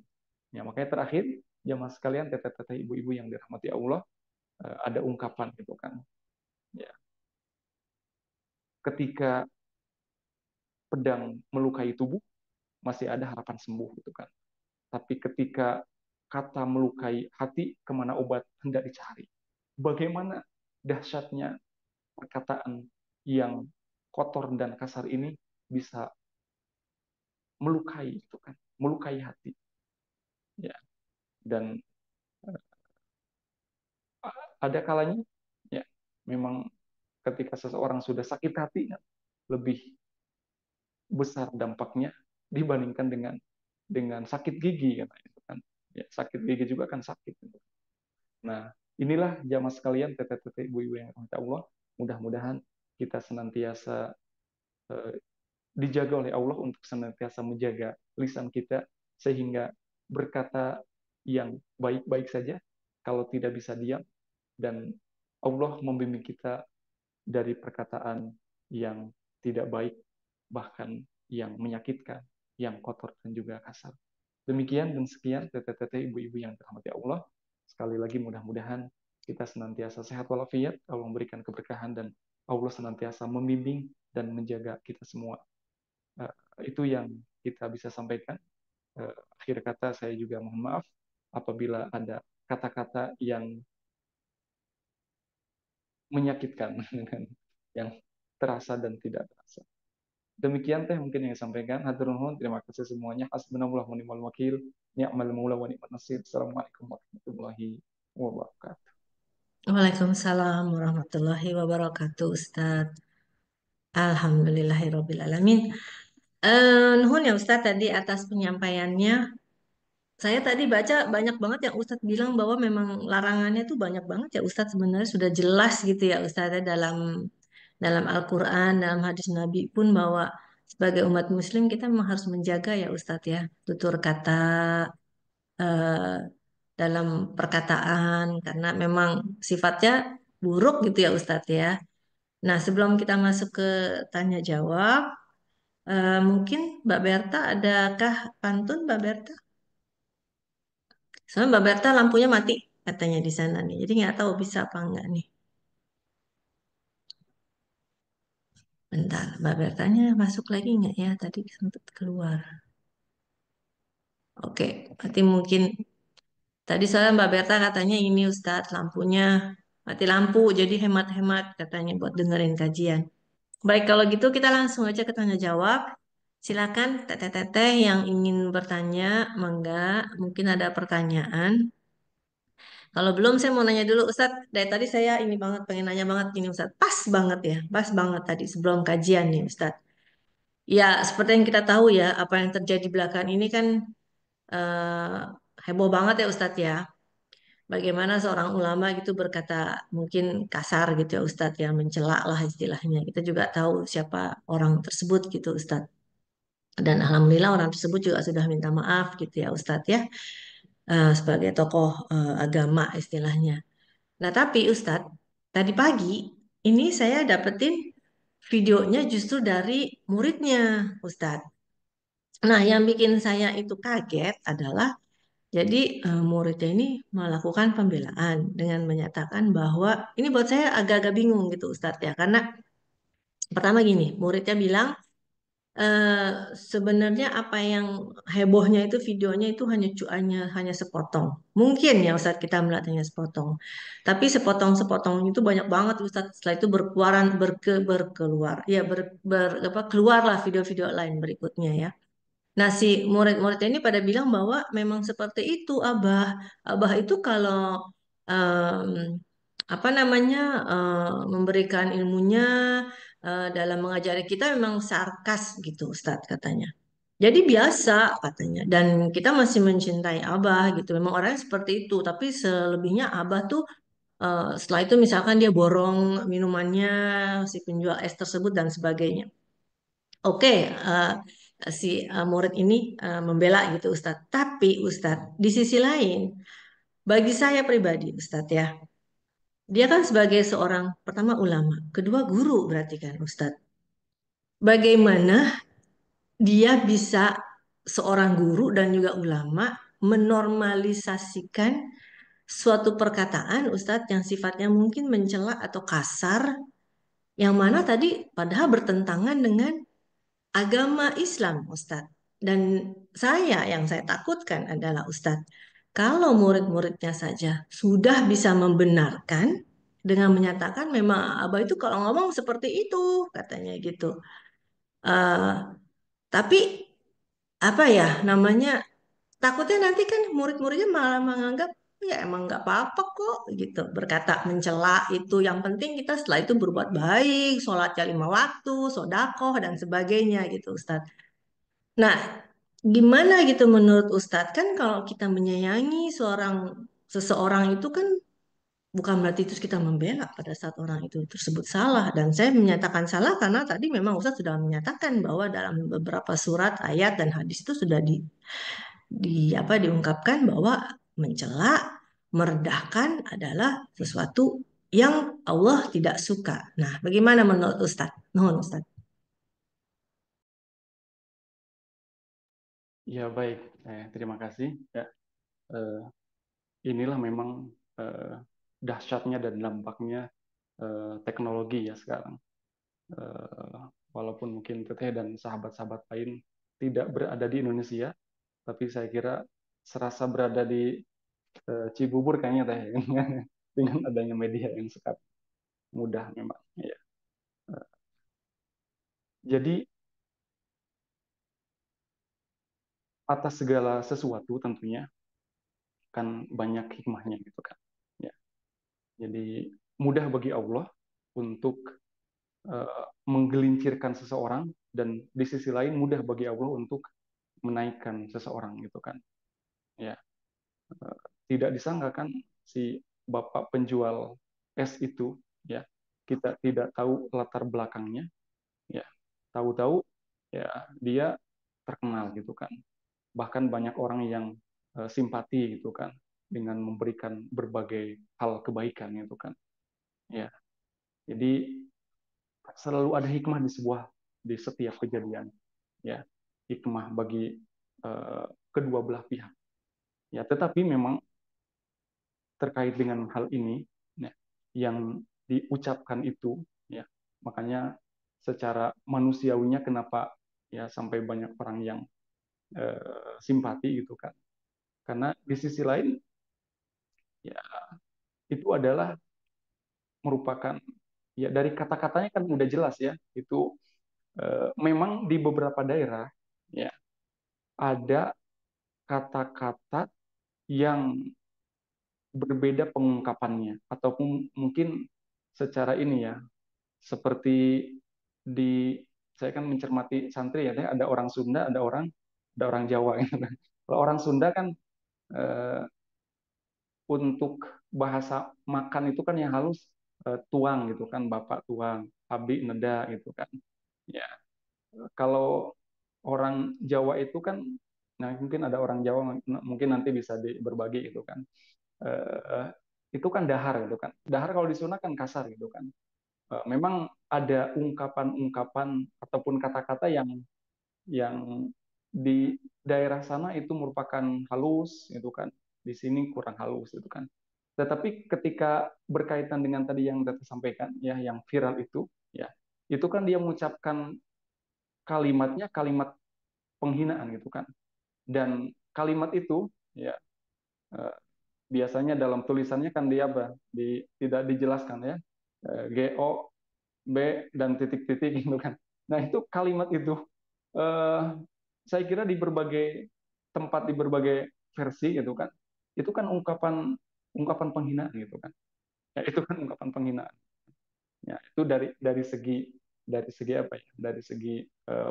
Ya, makanya terakhir, jamaah sekalian, teteh-teteh, ibu-ibu yang dirahmati Allah, ada ungkapan gitu kan. Ya, ketika pedang melukai tubuh, masih ada harapan sembuh gitu kan. Tapi ketika kata melukai hati, kemana obat hendak dicari. Bagaimana dahsyatnya perkataan yang kotor dan kasar ini bisa melukai itu kan, melukai hati. Ya, dan ada kalanya ya memang ketika seseorang sudah sakit hati ya, lebih besar dampaknya dibandingkan dengan sakit gigi kan. Ya, sakit gigi juga kan sakit. Nah, inilah jamaah sekalian, teteh-teteh, ibu-ibu yang rahmat Allah, mudah-mudahan kita senantiasa eh, dijaga oleh Allah untuk senantiasa menjaga lisan kita sehingga berkata yang baik-baik saja, kalau tidak bisa diam, dan Allah membimbing kita dari perkataan yang tidak baik, bahkan yang menyakitkan, yang kotor dan juga kasar. Demikian dan sekian teteh-teteh, ibu-ibu yang dirahmati Allah. Sekali lagi mudah-mudahan kita senantiasa sehat walafiat, Allah memberikan keberkahan dan Allah senantiasa membimbing dan menjaga kita semua. Itu yang kita bisa sampaikan. Akhir kata saya juga mohon maaf apabila ada kata-kata yang menyakitkan yang terasa dan tidak terasa. Demikian teh mungkin yang saya sampaikan. Hatur nuhun, terima kasih semuanya. Hasbunallah wa ni'mal wakil. Ni'mal maula wa ni'mal nasir. Assalamualaikum warahmatullahi wabarakatuh. Waalaikumsalam warahmatullahi wabarakatuh, Ustadz. Alhamdulillahirrabbilalamin. Nuhun ya Ustadz tadi atas penyampaiannya. Saya tadi baca banyak banget yang Ustadz bilang bahwa memang larangannya tuh banyak banget ya Ustadz, sebenarnya sudah jelas gitu ya Ustadz ya, dalam dalam Al-Quran, dalam hadis Nabi pun bahwa sebagai umat Muslim kita memang harus menjaga ya Ustadz ya tutur kata eh, dalam perkataan karena memang sifatnya buruk gitu ya Ustadz ya. Nah, sebelum kita masuk ke tanya jawab, mungkin Mbak Berta adakah pantun Mbak Berta? Soalnya Mbak Berta lampunya mati katanya di sana nih. Jadi nggak tahu bisa apa enggak nih. Bentar, Mbak Bertanya masuk lagi nggak ya? Tadi sempat keluar. Oke, berarti mungkin tadi soalnya Mbak Berta katanya ini Ustadz lampunya mati lampu, jadi hemat-hemat katanya buat dengerin kajian. Baik, kalau gitu kita langsung aja ke tanya jawab. Silakan teteh-teteh yang ingin bertanya, mangga. Mungkin ada pertanyaan. Kalau belum, saya mau nanya dulu, Ustadz. Dari tadi saya ini banget, pengen nanya banget ini, Ustadz. Pas banget ya, pas banget tadi sebelum kajian nih, Ustadz. Ya, seperti yang kita tahu ya, apa yang terjadi belakangan ini kan eh, heboh banget ya, Ustadz ya. Bagaimana seorang ulama gitu berkata mungkin kasar gitu ya, Ustadz ya, mencela lah istilahnya. Kita juga tahu siapa orang tersebut gitu, Ustadz. Dan alhamdulillah orang tersebut juga sudah minta maaf gitu ya, Ustadz ya, sebagai tokoh agama istilahnya. Nah, tapi Ustadz, tadi pagi ini saya dapetin videonya justru dari muridnya, Ustadz. Nah, yang bikin saya itu kaget adalah jadi muridnya ini melakukan pembelaan dengan menyatakan bahwa ini buat saya agak-agak bingung gitu Ustadz ya, karena pertama gini, muridnya bilang eh, sebenarnya apa yang hebohnya itu videonya itu hanya sepotong. Mungkin ya Ustadz kita melihatnya sepotong. Tapi sepotong-sepotong itu banyak banget Ustadz. Setelah itu berkeluar. Ya keluarlah video-video lain berikutnya ya. Nah, si murid-murid ini pada bilang bahwa memang seperti itu, Abah. Abah itu kalau em, apa namanya memberikan ilmunya dalam mengajari kita memang sarkas gitu, Ustadz katanya. Jadi biasa katanya. Dan kita masih mencintai Abah gitu. Memang orangnya seperti itu. Tapi selebihnya Abah tuh setelah itu misalkan dia borong minumannya si penjual es tersebut dan sebagainya. Oke, si murid ini membela gitu Ustadz. Tapi Ustadz, di sisi lain, bagi saya pribadi Ustadz ya, dia kan sebagai seorang pertama ulama, kedua guru berarti kan Ustadz. Bagaimana dia bisa seorang guru dan juga ulama menormalisasikan suatu perkataan Ustadz yang sifatnya mungkin mencela atau kasar, yang mana tadi padahal bertentangan dengan agama Islam, Ustadz. Dan yang saya takutkan adalah Ustadz, kalau murid-muridnya saja sudah bisa membenarkan dengan menyatakan memang Abah itu kalau ngomong seperti itu, katanya gitu. Eh, tapi apa ya namanya, takutnya nanti kan murid-muridnya malah menganggap ya emang nggak apa-apa kok gitu, berkata mencela itu. Yang penting kita setelah itu berbuat baik, sholatnya 5 waktu, sodakoh dan sebagainya gitu, Ustadz. Nah, gimana gitu menurut Ustadz, kan kalau kita menyayangi seseorang itu kan bukan berarti terus kita membela pada saat orang itu tersebut salah. Dan saya menyatakan salah karena tadi memang Ustadz sudah menyatakan bahwa dalam beberapa surat, ayat dan hadis itu sudah diungkapkan bahwa mencela, merendahkan adalah sesuatu yang Allah tidak suka. Nah, bagaimana menurut Ustadz? Nuhun Ustadz. Ya baik, terima kasih. Ya, eh, inilah memang eh, dahsyatnya dan dampaknya teknologi ya sekarang. Eh, Walaupun mungkin Teteh dan sahabat-sahabat lain tidak berada di Indonesia, tapi saya kira serasa berada di Cibubur kayaknya Teh, dengan adanya media yang sekarang mudah memang. Ya. Jadi atas segala sesuatu tentunya kan banyak hikmahnya gitu kan. Ya. Jadi mudah bagi Allah untuk menggelincirkan seseorang, dan di sisi lain mudah bagi Allah untuk menaikkan seseorang gitu kan. Ya, tidak disangkakan si bapak penjual es itu, ya, kita tidak tahu latar belakangnya, ya, tahu-tahu ya dia terkenal gitu kan. Bahkan banyak orang yang simpati gitu kan dengan memberikan berbagai hal kebaikan gitu kan. Ya, jadi selalu ada hikmah di setiap kejadian, ya, hikmah bagi kedua belah pihak. Ya, tetapi memang terkait dengan hal ini, ya, yang diucapkan itu, ya, makanya secara manusiawinya kenapa ya sampai banyak orang yang simpati gitu kan. Karena di sisi lain ya itu adalah merupakan ya dari kata-katanya kan udah jelas ya itu memang di beberapa daerah ya ada kata-kata yang berbeda pengungkapannya ataupun mungkin secara ini ya seperti di saya kan mencermati santri ya ada orang Sunda ada orang Jawa gitu kan. Kalau orang Sunda kan eh, untuk bahasa makan itu kan yang halus tuang gitu kan bapak tuang abdi neda gitu kan ya kalau orang Jawa itu kan nah mungkin ada orang Jawa mungkin nanti bisa berbagi gitu kan eh, itu kan dahar gitu kan dahar kalau di Sunda kan kasar gitu kan. Memang ada ungkapan-ungkapan ataupun kata-kata yang di daerah sana itu merupakan halus itu kan di sini kurang halus itu kan tetapi ketika berkaitan dengan tadi yang Data sampaikan ya yang viral itu ya itu kan dia mengucapkan kalimatnya kalimat penghinaan gitu kan dan kalimat itu ya eh, biasanya dalam tulisannya kan dia tidak dijelaskan ya GO B dan titik-titik gitu kan. Nah itu kalimat eh, saya kira di berbagai tempat di berbagai versi gitu kan, itu kan ungkapan ungkapan penghinaan gitu kan. Ya itu kan ungkapan penghinaan. Ya itu dari segi apa ya? Dari segi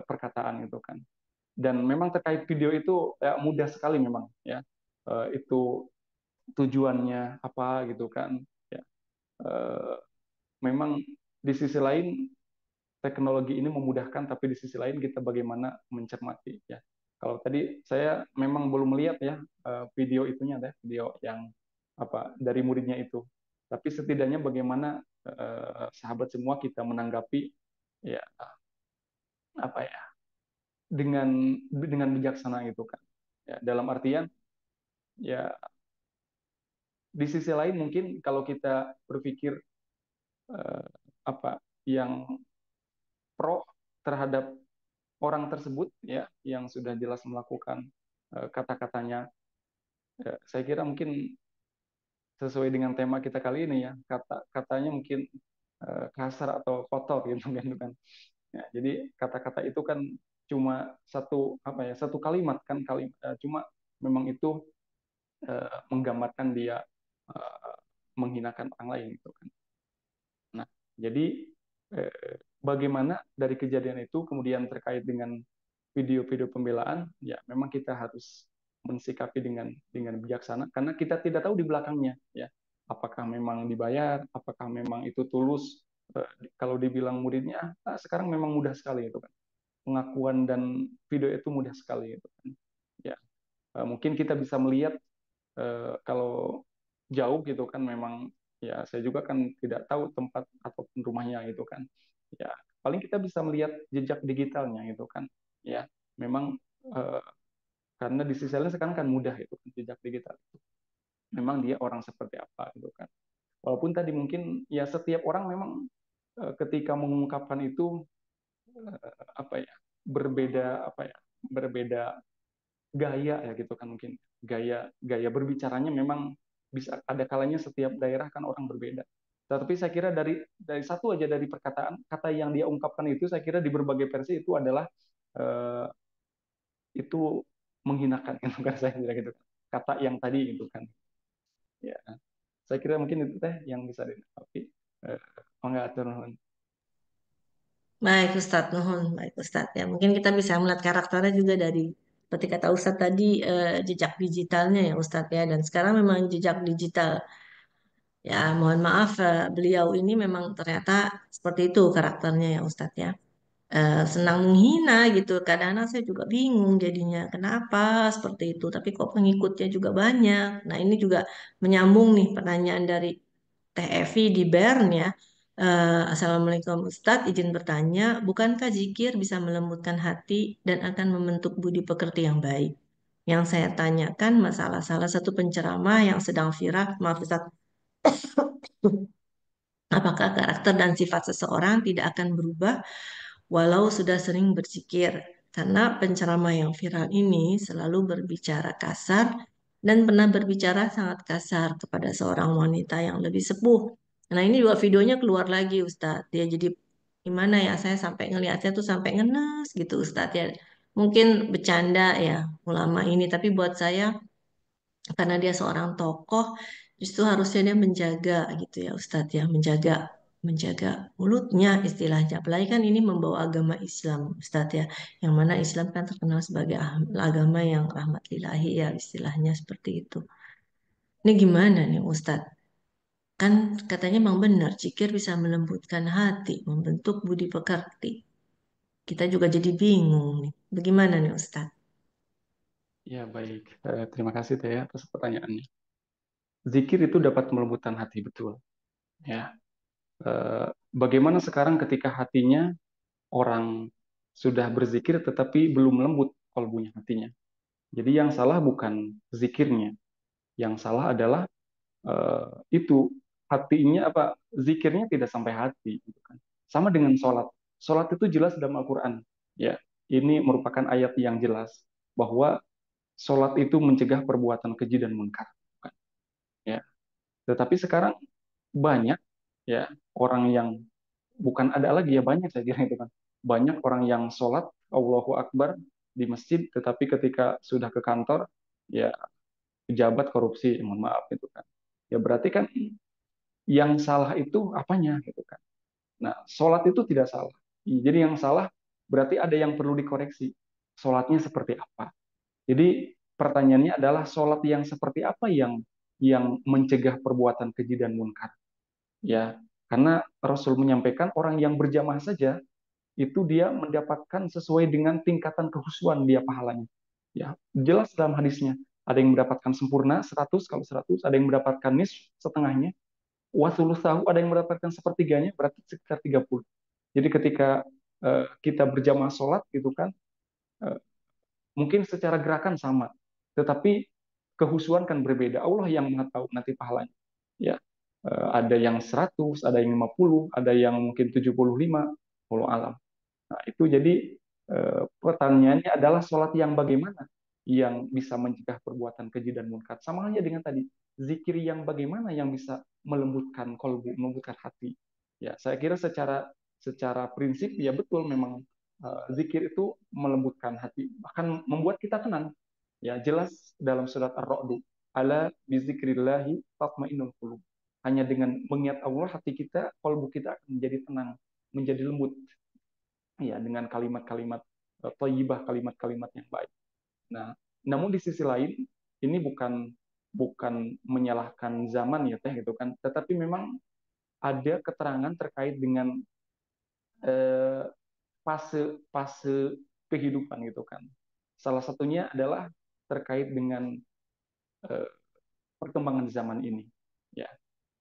perkataan gitu kan. Dan memang terkait video itu ya, mudah sekali memang ya. Itu tujuannya apa gitu kan. Ya, eh, memang di sisi lain teknologi ini memudahkan, tapi di sisi lain kita bagaimana mencermati ya. Kalau tadi saya memang belum melihat ya video itunya deh, video yang apa dari muridnya itu. Tapi setidaknya bagaimana sahabat semua kita menanggapi ya apa ya dengan bijaksana gitu kan. Ya, dalam artian ya di sisi lain mungkin kalau kita berpikir eh, apa yang pro terhadap orang tersebut ya yang sudah jelas melakukan kata-katanya saya kira mungkin sesuai dengan tema kita kali ini ya katanya mungkin kasar atau kotor gitu kan ya, jadi kata-kata itu kan cuma satu apa ya satu kalimat kan cuma memang itu menggambarkan dia menghinakan orang lain gitu kan. Nah jadi bagaimana dari kejadian itu kemudian terkait dengan video-video pembelaan, ya memang kita harus mensikapi dengan bijaksana karena kita tidak tahu di belakangnya, ya apakah memang dibayar, apakah memang itu tulus. Kalau dibilang muridnya, sekarang memang mudah sekali itu kan, pengakuan dan video itu mudah sekali itu kan. Ya, mungkin kita bisa melihat kalau jauh gitu kan memang ya saya juga kan tidak tahu tempat ataupun rumahnya gitu kan ya paling kita bisa melihat jejak digitalnya gitu kan ya memang eh, karena di sisi lain sekarang kan mudah itu kan jejak digital itu memang dia orang seperti apa gitu kan walaupun tadi mungkin ya setiap orang memang ketika mengungkapkan itu apa ya berbeda gaya ya gitu kan mungkin gaya gaya berbicaranya memang bisa ada kalanya setiap daerah kan orang berbeda. Tapi saya kira dari satu aja dari perkataan kata yang dia ungkapkan itu saya kira di berbagai versi itu adalah eh, itu menghinakan gitu kan saya kira gitu kata yang tadi itu kan ya saya kira mungkin itu teh yang bisa ditanggapi eh, mangga atur nuhun. Baik Ustadz, nuhun. Baik Ustadz. Ya, mungkin kita bisa melihat karakternya juga dari, seperti kata Ustadz tadi, jejak digitalnya ya Ustadz ya. Dan sekarang memang jejak digital. Ya, mohon maaf, beliau ini memang ternyata seperti itu karakternya ya Ustadz ya. Senang menghina gitu. Kadang-kadang saya juga bingung jadinya. Kenapa seperti itu? Tapi kok pengikutnya juga banyak. Nah, ini juga menyambung nih pertanyaan dari Teh Evi di Bern ya. Assalamualaikum Ustadz, izin bertanya, bukankah zikir bisa melembutkan hati dan akan membentuk budi pekerti yang baik? Yang saya tanyakan masalah salah satu penceramah yang sedang viral, maaf Ustadz, Apakah karakter dan sifat seseorang tidak akan berubah walau sudah sering berzikir? Karena penceramah yang viral ini selalu berbicara kasar dan pernah berbicara sangat kasar kepada seorang wanita yang lebih sepuh. Nah, ini dua videonya keluar lagi, Ustadz. Dia jadi gimana ya? Saya sampai ngelihatnya tuh sampai ngenes gitu, Ustadz ya. Mungkin bercanda ya ulama ini, tapi buat saya karena dia seorang tokoh, justru harusnya dia menjaga gitu ya Ustadz ya, menjaga mulutnya istilahnya. Apalagi kan ini membawa agama Islam Ustadz ya, yang mana Islam kan terkenal sebagai agama yang rahmat lillahi ya istilahnya seperti itu. Ini gimana nih Ustadz? Kan katanya memang benar, zikir bisa melembutkan hati, membentuk budi pekerti. Kita juga jadi bingung nih. Bagaimana nih Ustadz? Ya, baik. Terima kasih Teh atas pertanyaannya. Zikir itu dapat melembutkan hati, betul. Ya. Bagaimana sekarang ketika hatinya orang sudah berzikir tetapi belum lembut kalbunya hatinya. Jadi yang salah bukan zikirnya, yang salah adalah itu hatinya apa zikirnya tidak sampai hati gitu kan. Sama dengan sholat. Sholat itu jelas dalam Al-Qur'an. Ya, ini merupakan ayat yang jelas bahwa sholat itu mencegah perbuatan keji dan munkar. Ya, tetapi sekarang banyak ya orang yang bukan ada lagi ya banyak saya kira itu kan. Banyak orang yang sholat Allahu Akbar di masjid, tetapi ketika sudah ke kantor ya pejabat korupsi, mohon maaf itu kan. Ya berarti kan yang salah itu apanya gitu kan. Nah, sholat itu tidak salah. Jadi yang salah berarti ada yang perlu dikoreksi. Sholatnya seperti apa? Jadi pertanyaannya adalah sholat yang seperti apa yang mencegah perbuatan keji dan munkar. Ya, karena Rasul menyampaikan orang yang berjamaah saja itu dia mendapatkan sesuai dengan tingkatan kehusuan dia pahalanya. Ya, jelas dalam hadisnya. Ada yang mendapatkan sempurna 100 kalau 100, ada yang mendapatkan setengahnya, wasulusahu ada yang mendapatkan sepertiganya, berarti sekitar 30. Jadi ketika kita berjamaah sholat gitu kan, uh, mungkin secara gerakan sama, tetapi kehusuan kan berbeda. Allah yang mengetahui nanti pahalanya. Ya, ada yang 100, ada yang 50, ada yang mungkin 75, Allah alam. Nah, itu jadi pertanyaannya adalah sholat yang bagaimana yang bisa mencegah perbuatan keji dan munkar. Sama halnya dengan tadi, zikir yang bagaimana yang bisa melembutkan kolbu, melembutkan hati. Ya, saya kira secara secara prinsip ya betul memang zikir itu melembutkan hati, bahkan membuat kita tenang. Ya, jelas dalam surat Ar-Ra'd, ala bizikrillahi tatmainnul qulub. Hanya dengan mengingat Allah hati kita, kolbu kita akan menjadi tenang, menjadi lembut ya dengan kalimat-kalimat thayyibah, kalimat-kalimat yang baik. Nah, namun di sisi lain ini bukan bukan menyalahkan zaman ya teh gitu kan, tetapi memang ada keterangan terkait dengan eh, fase fase kehidupan gitu kan. Salah satunya adalah terkait dengan eh, perkembangan zaman ini. Ya,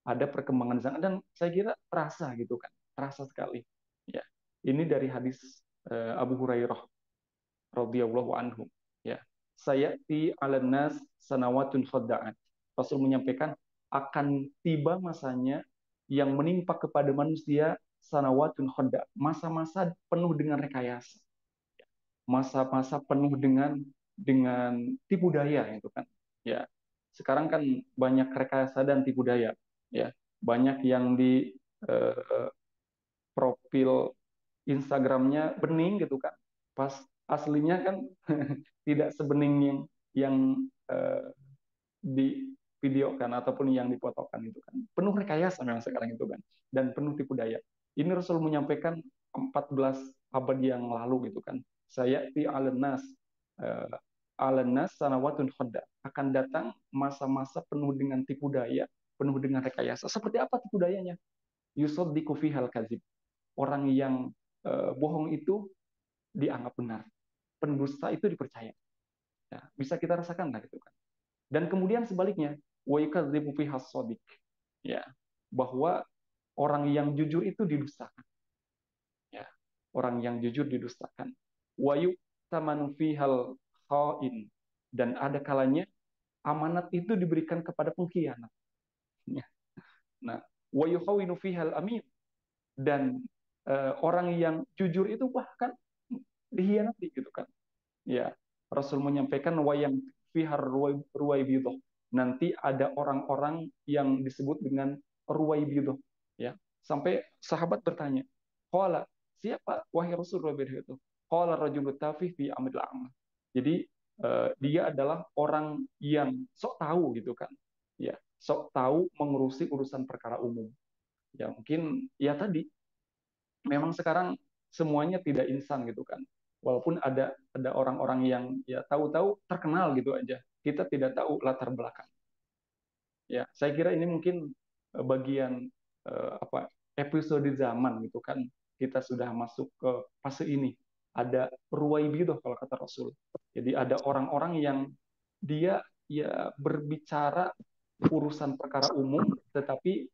ada perkembangan zaman dan saya kira terasa gitu kan, terasa sekali. Ya, ini dari hadis Abu Hurairah radhiyallahu anhu ya sayati 'alan nas sanawatun khadda'at. Rasul menyampaikan akan tiba masanya yang menimpa kepada manusia sanawatun khadda, masa-masa penuh dengan rekayasa, masa-masa penuh dengan tipu daya itu kan. Ya. Sekarang kan banyak rekayasa dan tipu daya ya. Banyak yang di profil Instagramnya bening gitu kan. Pas aslinya kan tidak sebening yang eh, di video kan ataupun yang dipotokan itu kan. Penuh rekayasa memang sekarang itu kan dan penuh tipu daya. Ini Rasul menyampaikan 14 abad yang lalu gitu kan. Saya ti alenas eh, alenas sanawatun khodda akan datang masa-masa penuh dengan tipu daya, penuh dengan rekayasa. Seperti apa tipu dayanya? Yusaddiqu fihal kadzib. Orang yang bohong itu dianggap benar. Pendusta itu dipercaya. Ya, bisa kita rasakan lah gitu kan. Dan kemudian sebaliknya, wa yukadzibu fihas shadiq. Ya, bahwa orang yang jujur itu didustakan. Ya, orang yang jujur didustakan. Wa yu'tamanu fihal khain. Dan ada kalanya amanat itu diberikan kepada pengkhianat. Ya. Nah, wa yukhawinu fihal amin, dan orang yang jujur itu bahkan dihianati gitu kan. Ya, Rasul menyampaikan wayang fihar ruwaibidoh. Nanti ada orang-orang yang disebut dengan ruwaibidoh. Ya, sampai sahabat bertanya, "Qala, siapa wahai Rasul ruwaibidoh itu?" Qala rajulun tafih fi amril amal. Jadi dia adalah orang yang sok tahu gitu kan. Ya, sok tahu mengurusi urusan perkara umum. Ya, mungkin ya tadi memang sekarang semuanya tidak instan gitu kan. Walaupun ada orang-orang yang ya tahu-tahu terkenal gitu aja. Kita tidak tahu latar belakang. Ya, saya kira ini mungkin bagian apa episode zaman gitu kan. Kita sudah masuk ke fase ini. Ada ruwaibidah kalau kata Rasul. Jadi ada orang-orang yang dia ya berbicara urusan perkara umum tetapi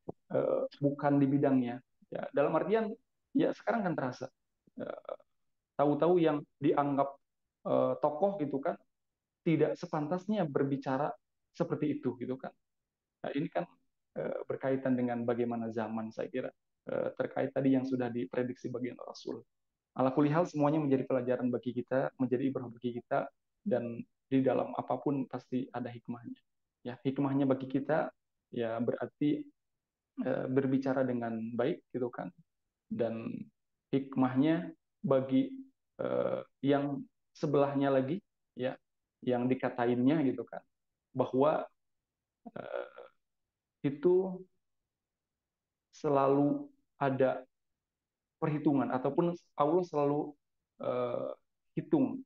bukan di bidangnya. Ya, dalam artian ya sekarang kan terasa tahu-tahu yang dianggap tokoh gitu kan tidak sepantasnya berbicara seperti itu gitu kan. Nah, ini kan berkaitan dengan bagaimana zaman saya kira terkait tadi yang sudah diprediksi bagian Rasul. Ala kulli hal semuanya menjadi pelajaran bagi kita, menjadi ibrah bagi kita, dan di dalam apapun pasti ada hikmahnya. Ya, hikmahnya bagi kita ya berarti berbicara dengan baik gitu kan, dan hikmahnya bagi yang sebelahnya lagi ya, yang dikatainnya gitu kan, bahwa uh, itu selalu ada perhitungan ataupun Allah selalu uh, hitung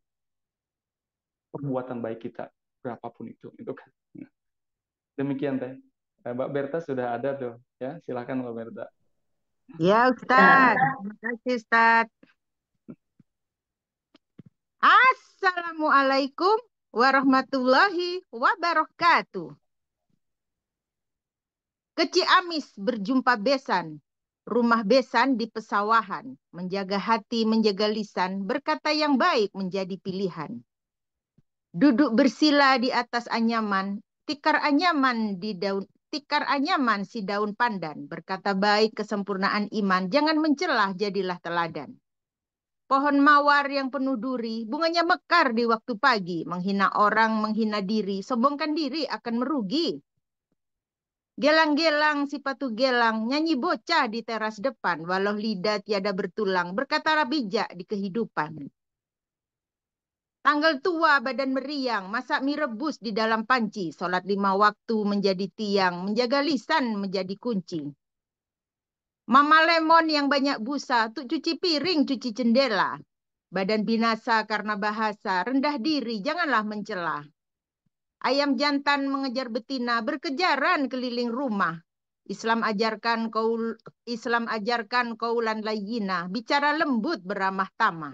perbuatan baik kita berapapun itu kan. Nah, demikian teh. Mbak Berta sudah ada tuh ya, silakan Mbak Berta. Ya, Ustadz. Ya, Terima kasih, Ustadz. Assalamualaikum warahmatullahi wabarakatuh. Ke Ciamis berjumpa besan. Rumah besan di pesawahan. Menjaga hati, menjaga lisan. Berkata yang baik menjadi pilihan. Duduk bersila di atas anyaman. Tikar anyaman si daun pandan. Berkata baik kesempurnaan iman. Jangan mencelah, jadilah teladan. Pohon mawar yang penuh duri, bunganya mekar di waktu pagi, menghina orang, menghina diri, sombongkan diri akan merugi. Gelang-gelang si patu gelang, nyanyi bocah di teras depan, walau lidah tiada bertulang, berkata bijak di kehidupan. Tanggal tua badan meriang, masak mie rebus di dalam panci, sholat 5 waktu menjadi tiang, menjaga lisan menjadi kunci. Mama lemon yang banyak busa, tuh cuci piring, cuci jendela. Badan binasa karena bahasa, rendah diri, janganlah mencela. Ayam jantan mengejar betina, berkejaran keliling rumah. Islam ajarkan kaulan layyina, bicara lembut beramah tamah.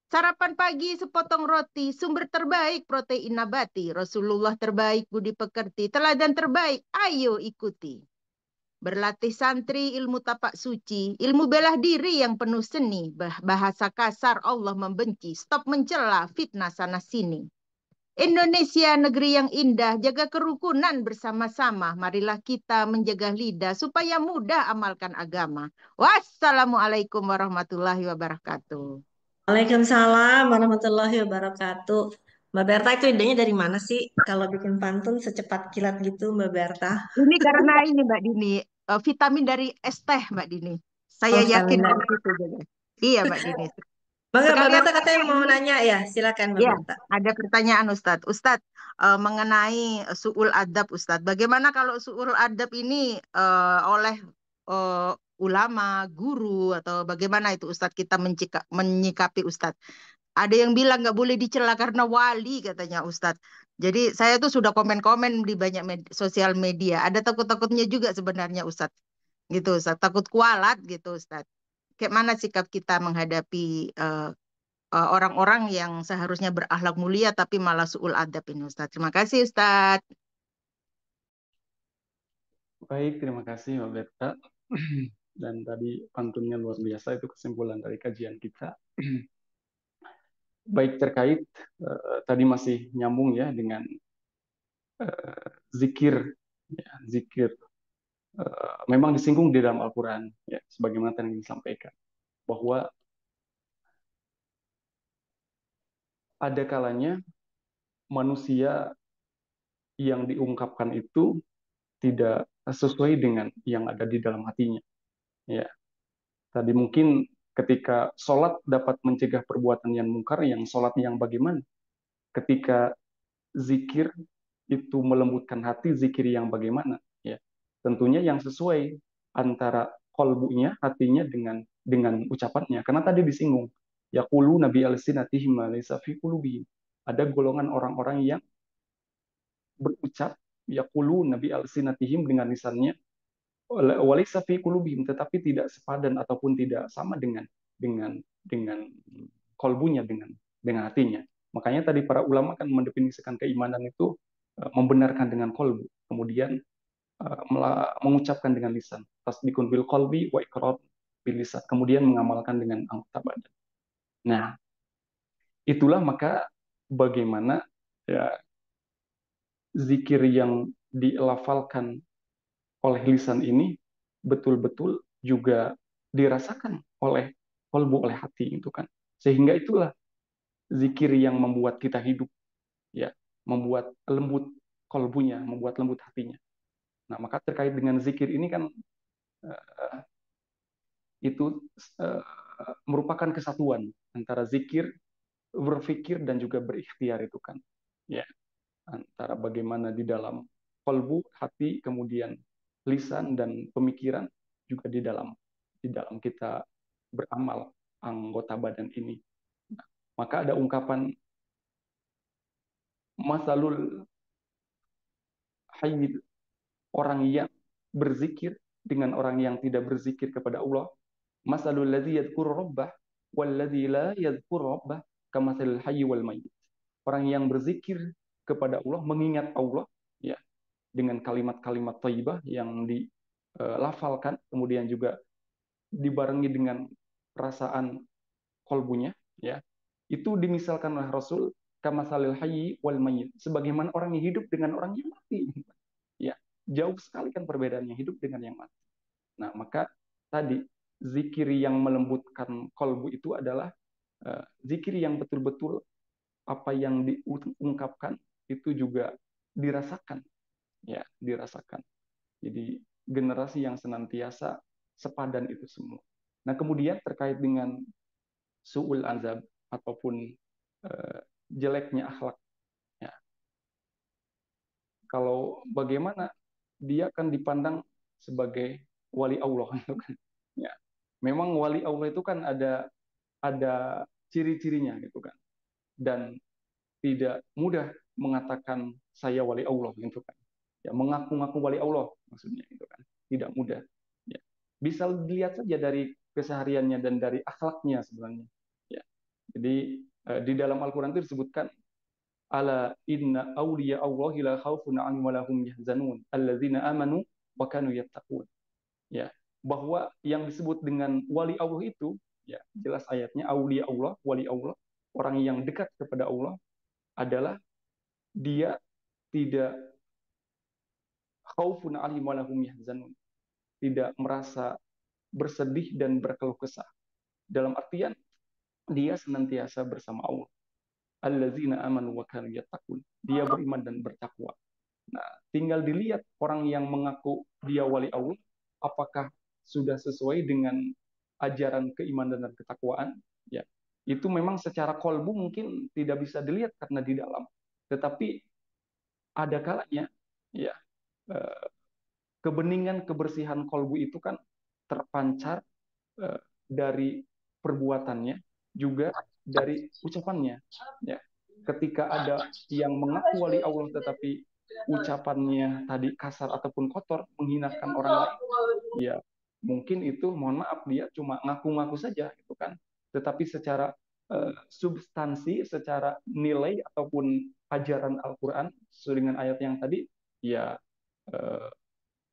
Sarapan pagi sepotong roti, sumber terbaik protein nabati. Rasulullah terbaik budi pekerti, teladan terbaik, ayo ikuti. Berlatih santri ilmu tapak suci, ilmu belah diri yang penuh seni, bahasa kasar Allah membenci, stop mencela, fitnah sana sini. Indonesia negeri yang indah, jaga kerukunan bersama-sama. Marilah kita menjaga lidah supaya mudah amalkan agama. Wassalamualaikum warahmatullahi wabarakatuh. Waalaikumsalam warahmatullahi wabarakatuh. Mbak Berta itu idenya dari mana sih kalau bikin pantun secepat kilat gitu Mbak Berta? Ini karena ini Mbak Dini, vitamin dari es teh Mbak Dini. Saya Oh, yakin vitamin. dari situ. Iya Mbak Dini. Bangga, Mbak Sekalian Berta katanya mau nanya ya, silakan Mbak ya, Berta. ada pertanyaan Ustadz. Ustadz, mengenai su'ul adab Ustadz. Bagaimana kalau su'ul adab ini oleh eh, ulama, guru, atau bagaimana itu Ustadz kita menyikapi Ustadz? Ada yang bilang nggak boleh dicela karena wali katanya Ustadz. Jadi saya tuh sudah komen-komen di banyak sosial media. Ada takut-takutnya juga sebenarnya Ustadz. Gitu Ustadz. Takut kualat gitu Ustadz. Kayak mana sikap kita menghadapi orang-orang yang seharusnya berakhlak mulia tapi malah suul adab ini Ustaz. Terima kasih Ustaz. Baik, terima kasih Mbak Berta. Dan tadi pantunnya luar biasa, itu kesimpulan dari kajian kita. Baik, terkait tadi masih nyambung ya dengan zikir, ya, zikir. memang disinggung di dalam Al-Quran, ya, sebagaimana tadi yang disampaikan, bahwa ada kalanya manusia yang diungkapkan itu tidak sesuai dengan yang ada di dalam hatinya. Ya, tadi mungkin ketika sholat dapat mencegah perbuatan yang mungkar, yang sholat yang bagaimana? Ketika zikir itu melembutkan hati, zikir yang bagaimana? Ya, tentunya yang sesuai antara kolbunya, hatinya dengan ucapannya. Karena tadi disinggung, yaqulu nabi alsinatihim laysa fi qulubihim. Ada golongan orang-orang yang berucap yaqulu nabi alsinatihim dengan lisannya walaysa fi qulubihim, tetapi tidak sepadan ataupun tidak sama dengan kolbunya, dengan hatinya. Makanya tadi para ulama kan mendefinisikan keimanan itu membenarkan dengan kolbu, kemudian mengucapkan dengan lisan, tasdikun bil qalbi wa iqrar bil lisan, kemudian mengamalkan dengan anggota badan. Nah, itulah maka bagaimana ya zikir yang dilafalkan oleh lisan ini betul-betul juga dirasakan oleh kolbu, oleh hati itu kan. Sehingga itulah zikir yang membuat kita hidup, ya, membuat lembut kolbunya, membuat lembut hatinya. Nah, maka terkait dengan zikir ini kan uh, itu uh, merupakan kesatuan antara zikir, berpikir dan juga berikhtiar itu kan. Ya, antara bagaimana di dalam kolbu, hati, kemudian lisan dan pemikiran juga di dalam kita beramal anggota badan ini. Nah, maka ada ungkapan masalul hayy, orang yang berzikir dengan orang yang tidak berzikir kepada Allah. Masalul ladzi yadhkuru rabbah wal ladzi la yadhkuru rabbah kamatsalil hayy wal mayyit. Orang yang berzikir kepada Allah, mengingat Allah, ya, dengan kalimat-kalimat thayyibah yang dilafalkan, kemudian juga dibarengi dengan perasaan kolbunya, ya, itu dimisalkan oleh Rasul kamasalil hayyi wal mayyit, sebagaimana orang yang hidup dengan orang yang mati. Ya, jauh sekali kan perbedaannya hidup dengan yang mati. Nah, maka tadi zikir yang melembutkan kolbu itu adalah zikir yang betul-betul apa yang diungkapkan itu juga dirasakan, ya, dirasakan. Jadi generasi yang senantiasa sepadan itu semua. Nah, kemudian terkait dengan su'ul azab ataupun uh, jeleknya akhlak, ya, kalau bagaimana dia akan dipandang sebagai wali Allah gitu kan. Ya. Memang wali Allah itu kan ada ciri-cirinya gitu kan. Dan tidak mudah mengatakan saya wali Allah gitu kan. Ya, mengaku-ngaku wali Allah maksudnya gitu kan. Tidak mudah. Ya. Bisa dilihat saja dari kesehariannya dan dari akhlaknya sebenarnya. Ya. Jadi di dalam Al-Qur'an itu disebutkan ala inna awliya Allah la khaufun 'alaihim wa lahum yahzanun alladzina amanu wa kanu yattaqun. Ya, bahwa yang disebut dengan wali Allah itu, ya, jelas ayatnya aulia Allah, wali Allah, orang yang dekat kepada Allah adalah dia tidak khaufun 'alaihim wa lahum yahzanun, tidak merasa bersedih dan berkeluh kesah. Dalam artian dia senantiasa bersama Allah. Alladzina amanu wa kanu yattaqun. Dia beriman dan bertakwa. Nah, tinggal dilihat orang yang mengaku dia wali Allah, apakah sudah sesuai dengan ajaran keimanan dan ketakwaan. Ya, itu memang secara kolbu mungkin tidak bisa dilihat karena di dalam. Tetapi ada kalanya, ya, eh, kebeningan kebersihan kolbu itu kan terpancar dari perbuatannya, juga dari ucapannya. Ya, ketika ada yang mengaku wali Allah tetapi ucapannya tadi kasar ataupun kotor, menghinakan orang lain, ya mungkin itu, mohon maaf, dia cuma ngaku-ngaku saja gitu kan. Tetapi secara substansi, secara nilai ataupun ajaran Al-Qur'an sesuai dengan ayat yang tadi, ya eh,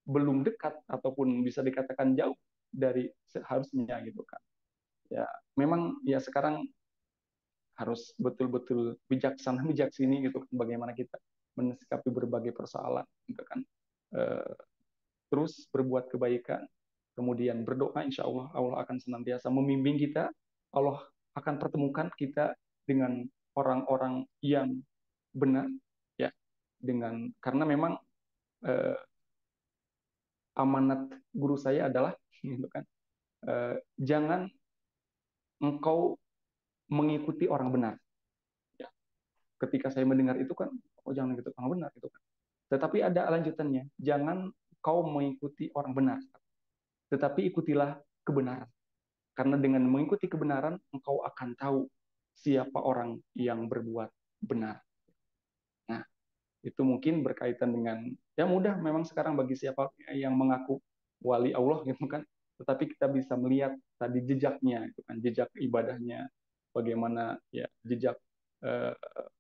belum dekat ataupun bisa dikatakan jauh dari seharusnya gitu kan. Ya, memang ya sekarang harus betul-betul bijaksana bijaksini gitu kan, bagaimana kita mensikapi berbagai persoalan gitu kan. Eh, terus berbuat kebaikan, kemudian berdoa, insya Allah Allah akan senantiasa membimbing kita. Allah akan pertemukan kita dengan orang-orang yang benar, ya, dengan karena memang eh, amanat guru saya adalah gitu kan, jangan engkau mengikuti orang benar. Ya, ketika saya mendengar itu kan, oh jangan mengikuti orang benar itu kan. Tetapi ada lanjutannya, jangan kau mengikuti orang benar, tetapi ikutilah kebenaran. Karena dengan mengikuti kebenaran, engkau akan tahu siapa orang yang berbuat benar. Nah, itu mungkin berkaitan dengan, ya mudah memang sekarang bagi siapa yang mengaku wali Allah gitu kan, tetapi kita bisa melihat tadi jejaknya itu kan, jejak ibadahnya, bagaimana ya jejak eh,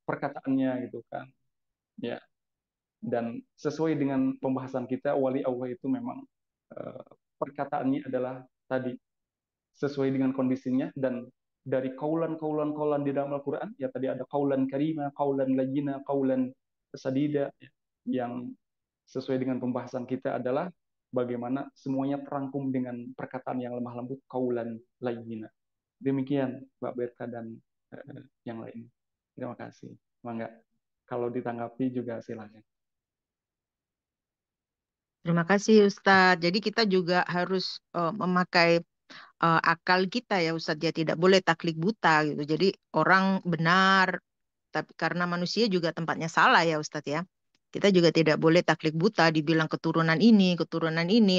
perkataannya gitu kan, ya. Dan sesuai dengan pembahasan kita, wali Allah itu memang eh, perkataannya adalah tadi sesuai dengan kondisinya, dan dari kaulan di dalam Al-Quran, ya tadi ada kaulan karima, kaulan layyina, kaulan sadida, ya, yang sesuai dengan pembahasan kita adalah bagaimana semuanya terangkum dengan perkataan yang lemah lembut, kaulan layyina. Demikian Mbak Berta dan yang lain. Terima kasih. Mangga. Kalau ditanggapi juga silakan. Terima kasih Ustadz. Jadi kita juga harus memakai akal kita ya Ustadz ya, tidak boleh taklid buta gitu. Jadi orang benar, tapi karena manusia juga tempatnya salah ya Ustadz ya. Kita juga tidak boleh taklid buta, dibilang keturunan ini,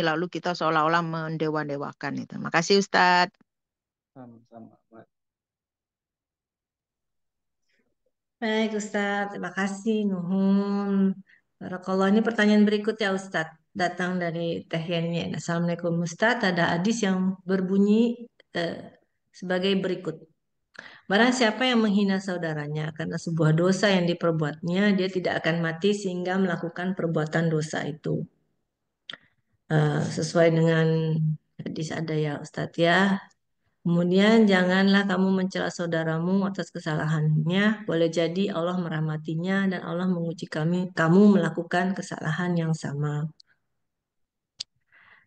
lalu kita seolah-olah mendewa-dewakan itu. Makasih Ustadz. Sama-sama. Baik Ustadz, terima kasih. Nuhun. Barakallah. Ini pertanyaan berikut ya Ustadz. Datang dari Teh Yenien. Assalamualaikum Ustadz. Ada hadis yang berbunyi sebagai berikut. Barang siapa yang menghina saudaranya karena sebuah dosa yang diperbuatnya, dia tidak akan mati sehingga melakukan perbuatan dosa itu. Sesuai dengan hadis ada ya Ustadz ya. Kemudian janganlah kamu mencela saudaramu atas kesalahannya. Boleh jadi Allah merahmatinya dan Allah menguji kamu melakukan kesalahan yang sama.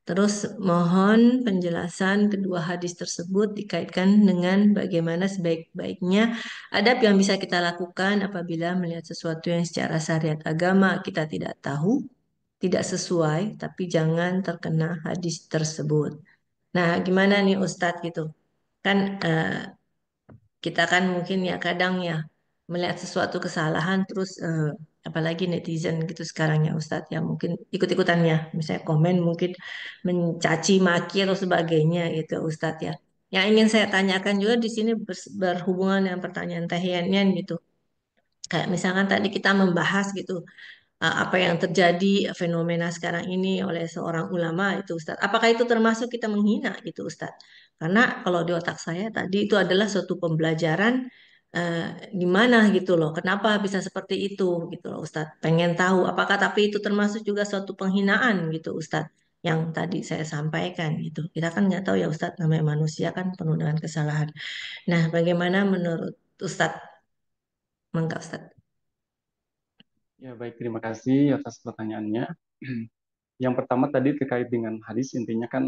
Terus mohon penjelasan kedua hadis tersebut dikaitkan dengan bagaimana sebaik-baiknya adab yang bisa kita lakukan apabila melihat sesuatu yang secara syariat agama kita tidak tahu, tidak sesuai, tapi jangan terkena hadis tersebut. Nah, gimana nih Ustadz gitu? Kan kita kan mungkin ya kadang ya melihat sesuatu kesalahan terus apalagi netizen gitu sekarang ya Ustadz ya mungkin ikut-ikutannya misalnya komen mungkin mencaci maki atau sebagainya gitu Ustadz ya. Yang ingin saya tanyakan juga di sini berhubungan dengan pertanyaan Teh Yan gitu. Kayak misalkan tadi kita membahas gitu apa yang terjadi fenomena sekarang ini oleh seorang ulama itu Ustadz. Apakah itu termasuk kita menghina gitu Ustadz? Karena kalau di otak saya tadi itu adalah suatu pembelajaran eh, di mana gitu loh. Kenapa bisa seperti itu gitu loh Ustadz. Pengen tahu apakah tapi itu termasuk juga suatu penghinaan gitu Ustadz. Yang tadi saya sampaikan gitu. Kita kan nggak tahu ya Ustadz namanya manusia kan penuh dengan kesalahan. Nah, bagaimana menurut Ustadz? Mangga Ustadz. Ya, baik, terima kasih atas pertanyaannya. Yang pertama tadi terkait dengan hadis, intinya kan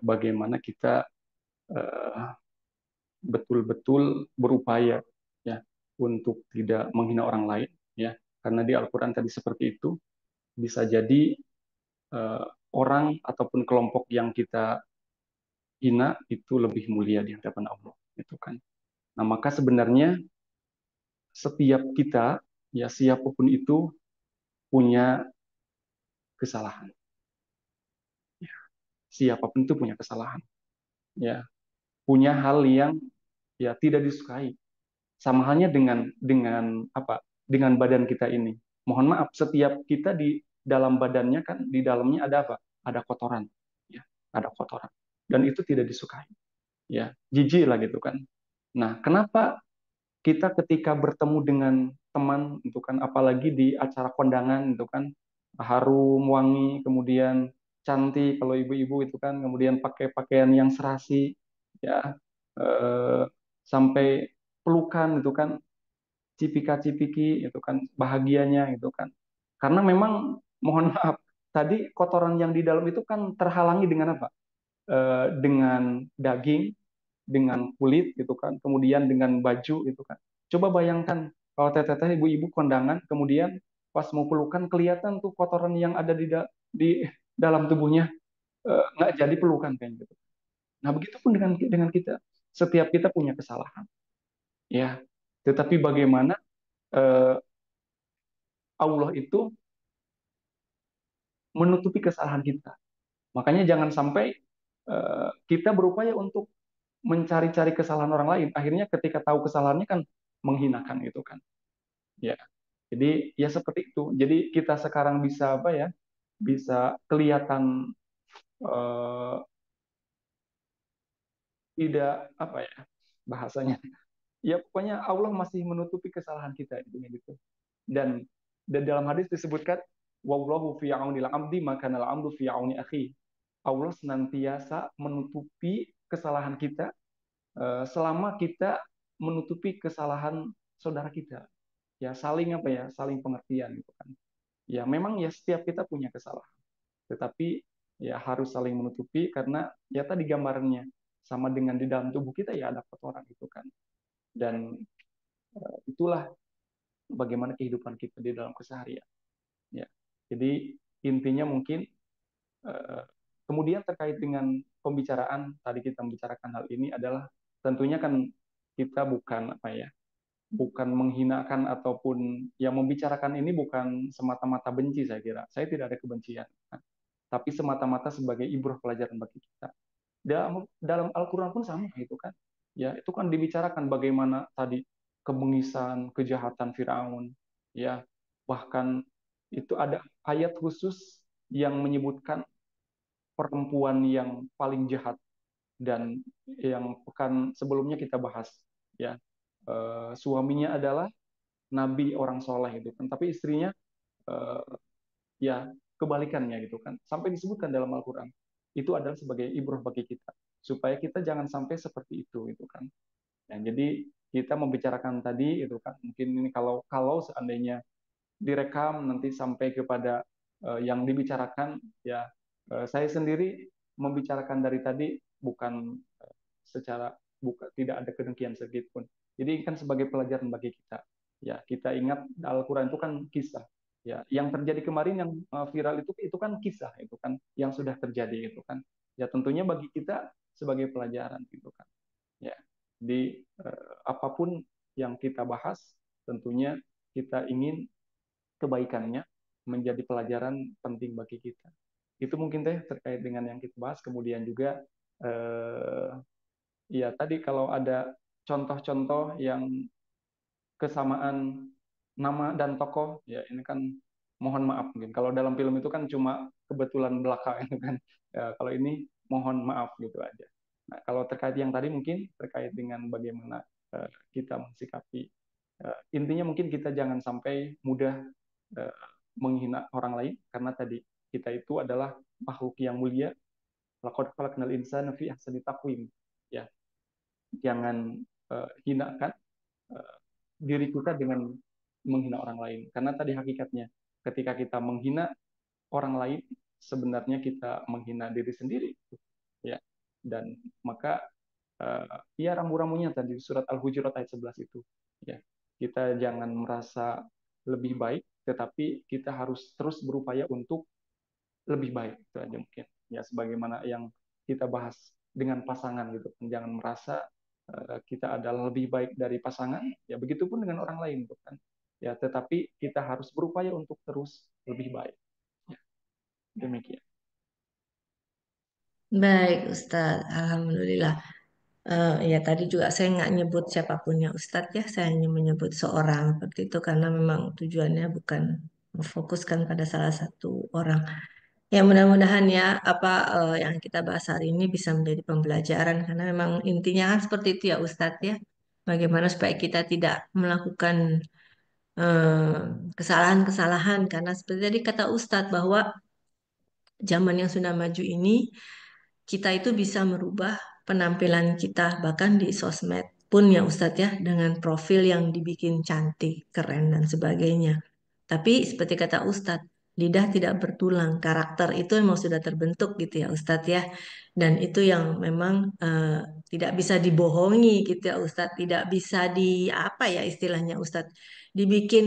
bagaimana kita eh, betul-betul berupaya ya untuk tidak menghina orang lain, ya. Karena di Al-Qur'an tadi seperti itu, bisa jadi eh, orang ataupun kelompok yang kita hina itu lebih mulia di hadapan Allah, itu kan. Nah, maka sebenarnya setiap kita, ya siapapun itu, punya kesalahan. Siapapun itu punya kesalahan, ya, punya hal yang ya tidak disukai. Sama halnya dengan apa? Dengan badan kita ini. Mohon maaf, setiap kita di dalam badannya kan di dalamnya ada apa? Ada kotoran, ya, ada kotoran. Dan itu tidak disukai, ya, jijik lah gitu kan. Nah, kenapa kita ketika bertemu dengan teman itu kan, apalagi di acara kondangan itu kan, harum wangi, kemudian cantik kalau ibu-ibu itu kan, kemudian pakai pakaian yang serasi, ya, eh, sampai pelukan itu kan, cipika-cipiki itu kan, bahagianya itu kan, karena memang mohon maaf, tadi kotoran yang di dalam itu kan terhalangi dengan apa? Dengan daging, dengan kulit gitu kan, kemudian dengan baju gitu kan. Coba bayangkan kalau teteh-teteh ibu-ibu kondangan, kemudian pas mau pelukan kelihatan tuh kotoran yang ada di dalam tubuhnya, nggak jadi pelukan kayak gitu. Nah, begitupun dengan kita. Setiap kita punya kesalahan, ya. Tetapi bagaimana eh, Allah itu menutupi kesalahan kita. Makanya jangan sampai kita berupaya untuk mencari-cari kesalahan orang lain. Akhirnya ketika tahu kesalahannya kan menghinakan gitu kan. Ya. Jadi ya seperti itu. Jadi kita sekarang bisa apa ya? Bisa kelihatan eh, tidak apa ya bahasanya. Ya pokoknya Allah masih menutupi kesalahan kita gitu. Dan dalam hadis disebutkan wallahu fi aunil abdi maka al amdu fi auni akhi. Allah senantiasa menutupi kesalahan kita selama kita menutupi kesalahan saudara kita. Ya saling apa ya? Saling pengertian gitu kan. Ya memang ya setiap kita punya kesalahan, tetapi ya harus saling menutupi karena ya tadi gambarannya sama dengan di dalam tubuh kita ya ada kotoran gitu kan. Dan itulah bagaimana kehidupan kita di dalam keseharian. Ya. Jadi intinya mungkin eh, kemudian terkait dengan pembicaraan tadi kita membicarakan hal ini adalah tentunya kan kita bukan apa ya, bukan menghinakan ataupun yang membicarakan ini bukan semata-mata benci saya kira. Saya tidak ada kebencian, tapi semata-mata sebagai ibrah pelajaran bagi kita. Dalam Al-Qur'an pun sama itu kan. Ya, itu kan dibicarakan bagaimana tadi kebengisan, kejahatan Firaun, ya. Bahkan itu ada ayat khusus yang menyebutkan perempuan yang paling jahat dan yang pekan sebelumnya kita bahas, ya. Suaminya adalah nabi orang soleh itu kan, tapi istrinya eh, ya kebalikannya gitu kan. Sampai disebutkan dalam Al-Qur'an. Itu adalah sebagai ibrah bagi kita supaya kita jangan sampai seperti itu kan. Ya, jadi kita membicarakan tadi itu kan mungkin ini kalau kalau seandainya direkam nanti sampai kepada yang dibicarakan ya saya sendiri membicarakan dari tadi bukan secara bukan tidak ada kedengkian sedikit pun. Jadi kan sebagai pelajaran bagi kita. Ya, kita ingat Al-Qur'an itu kan kisah. Ya, yang terjadi kemarin yang viral itu kan kisah itu kan yang sudah terjadi itu kan. Ya, tentunya bagi kita sebagai pelajaran gitu kan. Ya. Di apapun yang kita bahas tentunya kita ingin kebaikannya menjadi pelajaran penting bagi kita. Itu mungkin teh terkait dengan yang kita bahas. Kemudian juga eh, ya tadi kalau ada contoh-contoh yang kesamaan nama dan tokoh, ya ini kan mohon maaf mungkin. Kalau dalam film itu kan cuma kebetulan belaka itu kan. Ya, kalau ini mohon maaf gitu aja. Nah, kalau terkait yang tadi mungkin terkait dengan bagaimana kita mensikapi intinya mungkin kita jangan sampai mudah eh, menghina orang lain karena tadi kita itu adalah makhluk yang mulia. Laqad khalaqnal insana fi ahsani taqwim. Ya, jangan hinakan eh, diri kita dengan menghina orang lain. Karena tadi hakikatnya ketika kita menghina orang lain sebenarnya kita menghina diri sendiri. Ya. Dan maka ya rambu-rambunya tadi surat Al-Hujurat ayat 11 itu. Ya. Kita jangan merasa lebih baik tetapi kita harus terus berupaya untuk lebih baik itu aja mungkin. Ya sebagaimana yang kita bahas dengan pasangan gitu. Jangan merasa kita adalah lebih baik dari pasangan, ya begitupun dengan orang lain, gitu kan. Ya, tetapi kita harus berupaya untuk terus lebih baik. Ya, demikian. Baik, Ustadz. Alhamdulillah. Ya tadi juga saya nggak nyebut siapapunnya Ustadz ya, saya hanya menyebut seorang seperti itu karena memang tujuannya bukan memfokuskan pada salah satu orang. Ya mudah-mudahan ya apa yang kita bahas hari ini bisa menjadi pembelajaran karena memang intinya kan seperti itu ya Ustadz ya. Bagaimana supaya kita tidak melakukan eh, kesalahan-kesalahan karena seperti tadi kata Ustadz bahwa zaman yang sudah maju ini kita itu bisa merubah penampilan kita bahkan di sosmed pun ya Ustadz ya dengan profil yang dibikin cantik, keren dan sebagainya. Tapi seperti kata Ustadz lidah tidak bertulang. Karakter itu memang sudah terbentuk gitu ya Ustadz ya. Dan itu yang memang tidak bisa dibohongi gitu ya Ustadz. Tidak bisa di apa ya istilahnya Ustadz. Dibikin,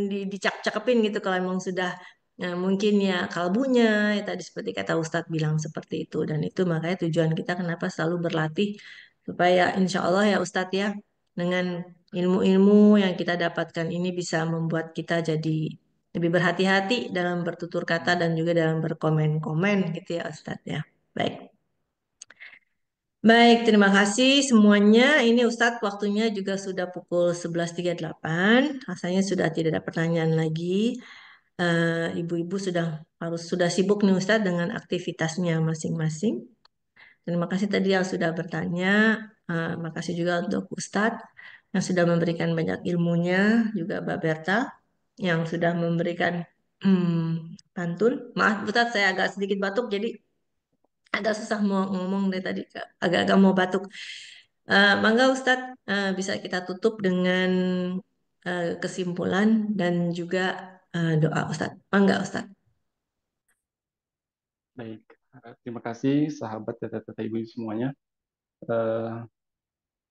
dicak-cakepin gitu kalau memang sudah mungkin ya kalbunya, ya tadi seperti kata Ustadz bilang seperti itu. Dan itu makanya tujuan kita kenapa selalu berlatih supaya insya Allah ya Ustadz ya dengan ilmu-ilmu yang kita dapatkan ini bisa membuat kita jadi lebih berhati-hati dalam bertutur kata dan juga dalam berkomen-komen gitu ya Ustadz ya. Baik. Baik, terima kasih semuanya. Ini Ustadz waktunya juga sudah pukul 11.38. Rasanya sudah tidak ada pertanyaan lagi. Ibu-ibu sudah sibuk nih Ustadz dengan aktivitasnya masing-masing. Terima kasih tadi yang sudah bertanya. Makasih juga untuk Ustadz yang sudah memberikan banyak ilmunya, juga Mbak Berta yang sudah memberikan pantun. Maaf Ustadz, saya agak sedikit batuk, jadi agak susah mau ngomong dari tadi, agak-agak mau batuk. Mangga Ustadz, bisa kita tutup dengan kesimpulan dan juga doa Ustadz. Mangga Ustadz. Baik, terima kasih sahabat teteh-teteh ibu semuanya. Eh,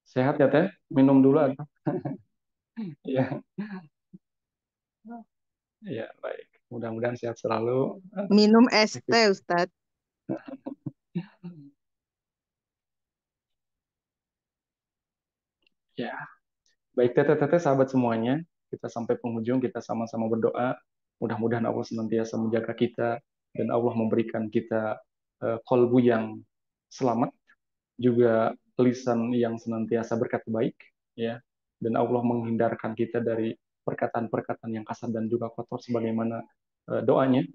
Sehat ya teh? Minum dulu atau? Ya, ya baik. Mudah-mudahan sehat selalu. Minum es teh, Ustadz. Ya, baik teteh-teteh sahabat semuanya. Kita sampai penghujung, kita sama-sama berdoa. Mudah-mudahan Allah senantiasa menjaga kita dan Allah memberikan kita kolbu yang selamat, juga lisan yang senantiasa berkata baik, ya. Dan Allah menghindarkan kita dari perkataan-perkataan yang kasar dan juga kotor sebagaimana doanya.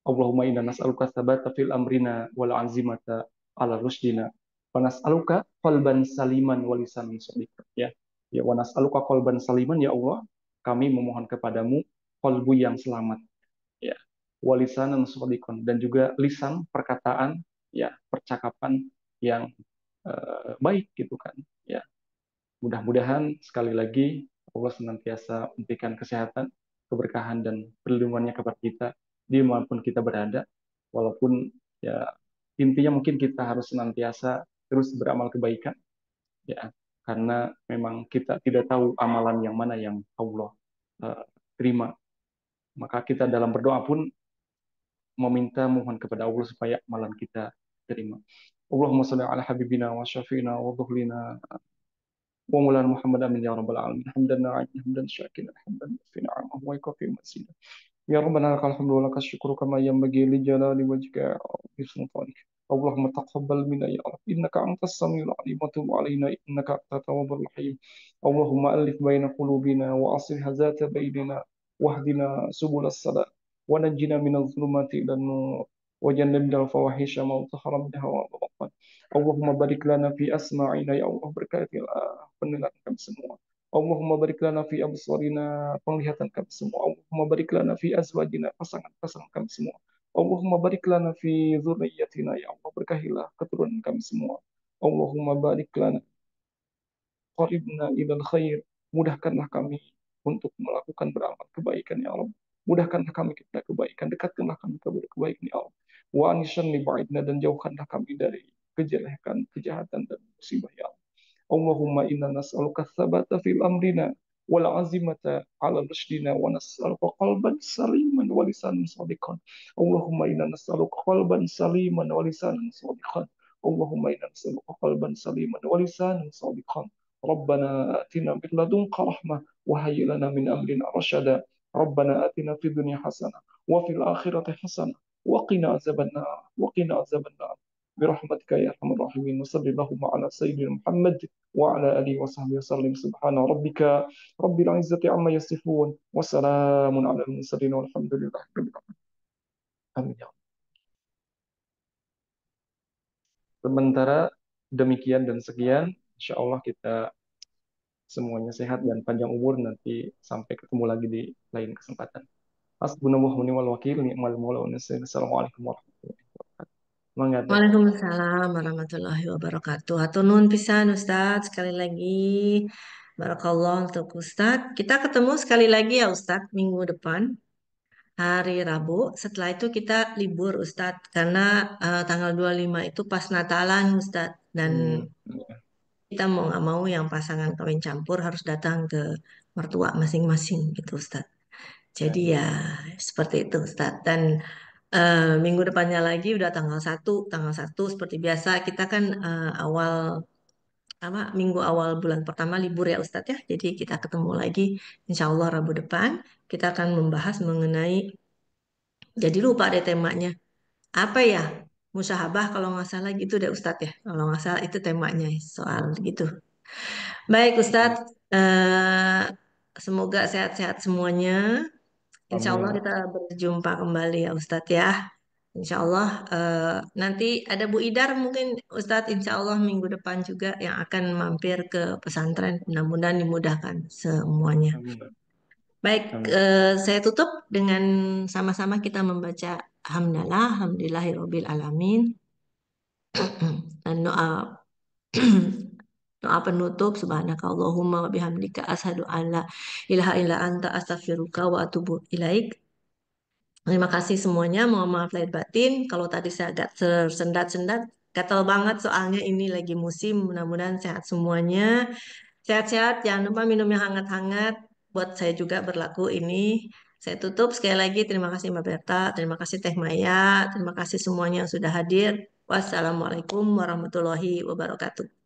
Allahumma inna nas'aluka tsabata fil amrina wal azimata ala rusdina wa nas'aluka qalban saliman wa lisanan shadiqan, ya. Ya, wa nas'aluka qalban saliman, ya Allah, kami memohon kepadamu qalbu yang selamat, ya, wa lisanan shadiqan, dan juga lisan perkataan, ya, percakapan yang baik gitu kan, ya. Mudah-mudahan sekali lagi Allah senantiasa memberikan kesehatan, keberkahan dan perlindungannya kepada kita dimanapun kita berada. Walaupun ya intinya mungkin kita harus senantiasa terus beramal kebaikan, ya, karena memang kita tidak tahu amalan yang mana yang Allah uh, terima. Maka kita dalam berdoa pun meminta mohon kepada Allah supaya amalan kita terima. Allahumma shalli ala habibina wa syafiina wa dhuhlina ومولانا محمد امين يا رب العالمين حمدا ناعما حمدا شاكرا حمدا في نعمه ويكفي مزيدا يا ربنا لك الحمد ولك الشكر كما ينبغي لجلال وجهك بسلطانك. اللهم تقبل منا يا رب انك انت السميع العليم وتب علينا انك انت التواب الرحيم. اللهم الف بين قلوبنا واصلح ذات بيننا واهدنا سبل السلام ونجنا من الظلمات الى النور وجنبنا الفواحش ما ظهر منها وما بطن. اللهم بارك لنا في اسماعنا يا الله berkati pendengaran kami semua. Allahumma barik lana fi absarina, penglihatan kami semua. Allahumma barik lana fi azwajina, pasangan-pasangan kami semua. Allahumma barik lana fi dzurriyyatina, ya Allah, berkahilah keturunan kami semua. Allahumma barik lana qaribna ilal khair. Mudahkanlah kami untuk melakukan beramal kebaikan, ya Allah. Mudahkanlah kami kepada kebaikan, dekatkanlah kami kepada kebaikan, ya Allah. Wa anishan ba'idna, dan jauhkanlah kami dari kejelekan, kejahatan dan musibah, ya Allah. اللهم إنا نسألك الثبات في أمرنا والعزيمة على رشدنا ونسألك قلبا سليما ولسانا صادقا. اللهم إنا نسألك قلبا سليما ولسانا صادقا. اللهم إنا نسألك قلبا سليما ولسانا صادقا. ربنا آتنا من لدنك رحمة وهيئ لنا من أمرنا رشدا. ربنا آتنا في الدنيا حسنة وفي الآخرة حسنة وقنا عذاب النار وقنا عذاب النار برحمتك يا ارحم الراحمين. وصلى اللهم على سيدنا محمد وعلى اله وصحبه وسلم. سبحان ربك رب العزه عما يصفون وسلام على المرسلين والحمد لله رب العالمين. Amin ya Allah. Sementara demikian dan sekian, insya Allah kita semuanya sehat dan panjang umur, nanti sampai ketemu lagi di lain kesempatan. Hasbunallahu wa ni'mal wakil, ni'mal maula wa nasir. Assalamualaikum warahmatullahi wabarakatuh. Mangga. Waalaikumsalam warahmatullahi wabarakatuh. Hatur nuhun pisan Ustadz sekali lagi. Barakallah untuk Ustadz. Kita ketemu sekali lagi ya Ustadz minggu depan. hari Rabu. Setelah itu kita libur Ustadz karena tanggal 25 itu pas Natalan Ustadz. Dan Hmm. kita mau nggak mau yang pasangan kawin campur harus datang ke mertua masing-masing gitu Ustadz. Ya, Jadi ya seperti itu Ustadz. Dan minggu depannya lagi udah tanggal satu seperti biasa kita kan awal apa minggu awal bulan pertama libur ya Ustadz ya. Jadi kita ketemu lagi insya Allah Rabu depan kita akan membahas mengenai jadi lupa deh temanya apa ya musyahabah kalau nggak salah gitu deh Ustadz ya. Kalau nggak salah itu temanya soal gitu. Baik betul. Ustadz, semoga sehat-sehat semuanya. Insya Allah Amin. kita berjumpa kembali ya Ustadz ya. Insya Allah nanti ada Bu Idar mungkin Ustadz Insya Allah minggu depan juga yang akan mampir ke pesantren. Mudah-mudahan dimudahkan semuanya. Amin. Baik, Amin. saya tutup dengan sama-sama kita membaca Hamdalah, Alhamdulillahirobbil alamin dan doa doa penutup subhanakallahumma wa bihamdika asyhadu an la ilaha illa anta astaghfiruka wa atubu ilaik. Terima kasih semuanya. Mohon maaf lahir batin. Kalau tadi saya agak tersendat-sendat, gatal banget soalnya ini lagi musim. Mudah-mudahan sehat semuanya. Sehat-sehat. Jangan lupa minum yang hangat-hangat. Buat saya juga berlaku ini. Saya tutup sekali lagi. Terima kasih Mbak Berta. Terima kasih Teh Maya. Terima kasih semuanya yang sudah hadir. Wassalamualaikum warahmatullahi wabarakatuh.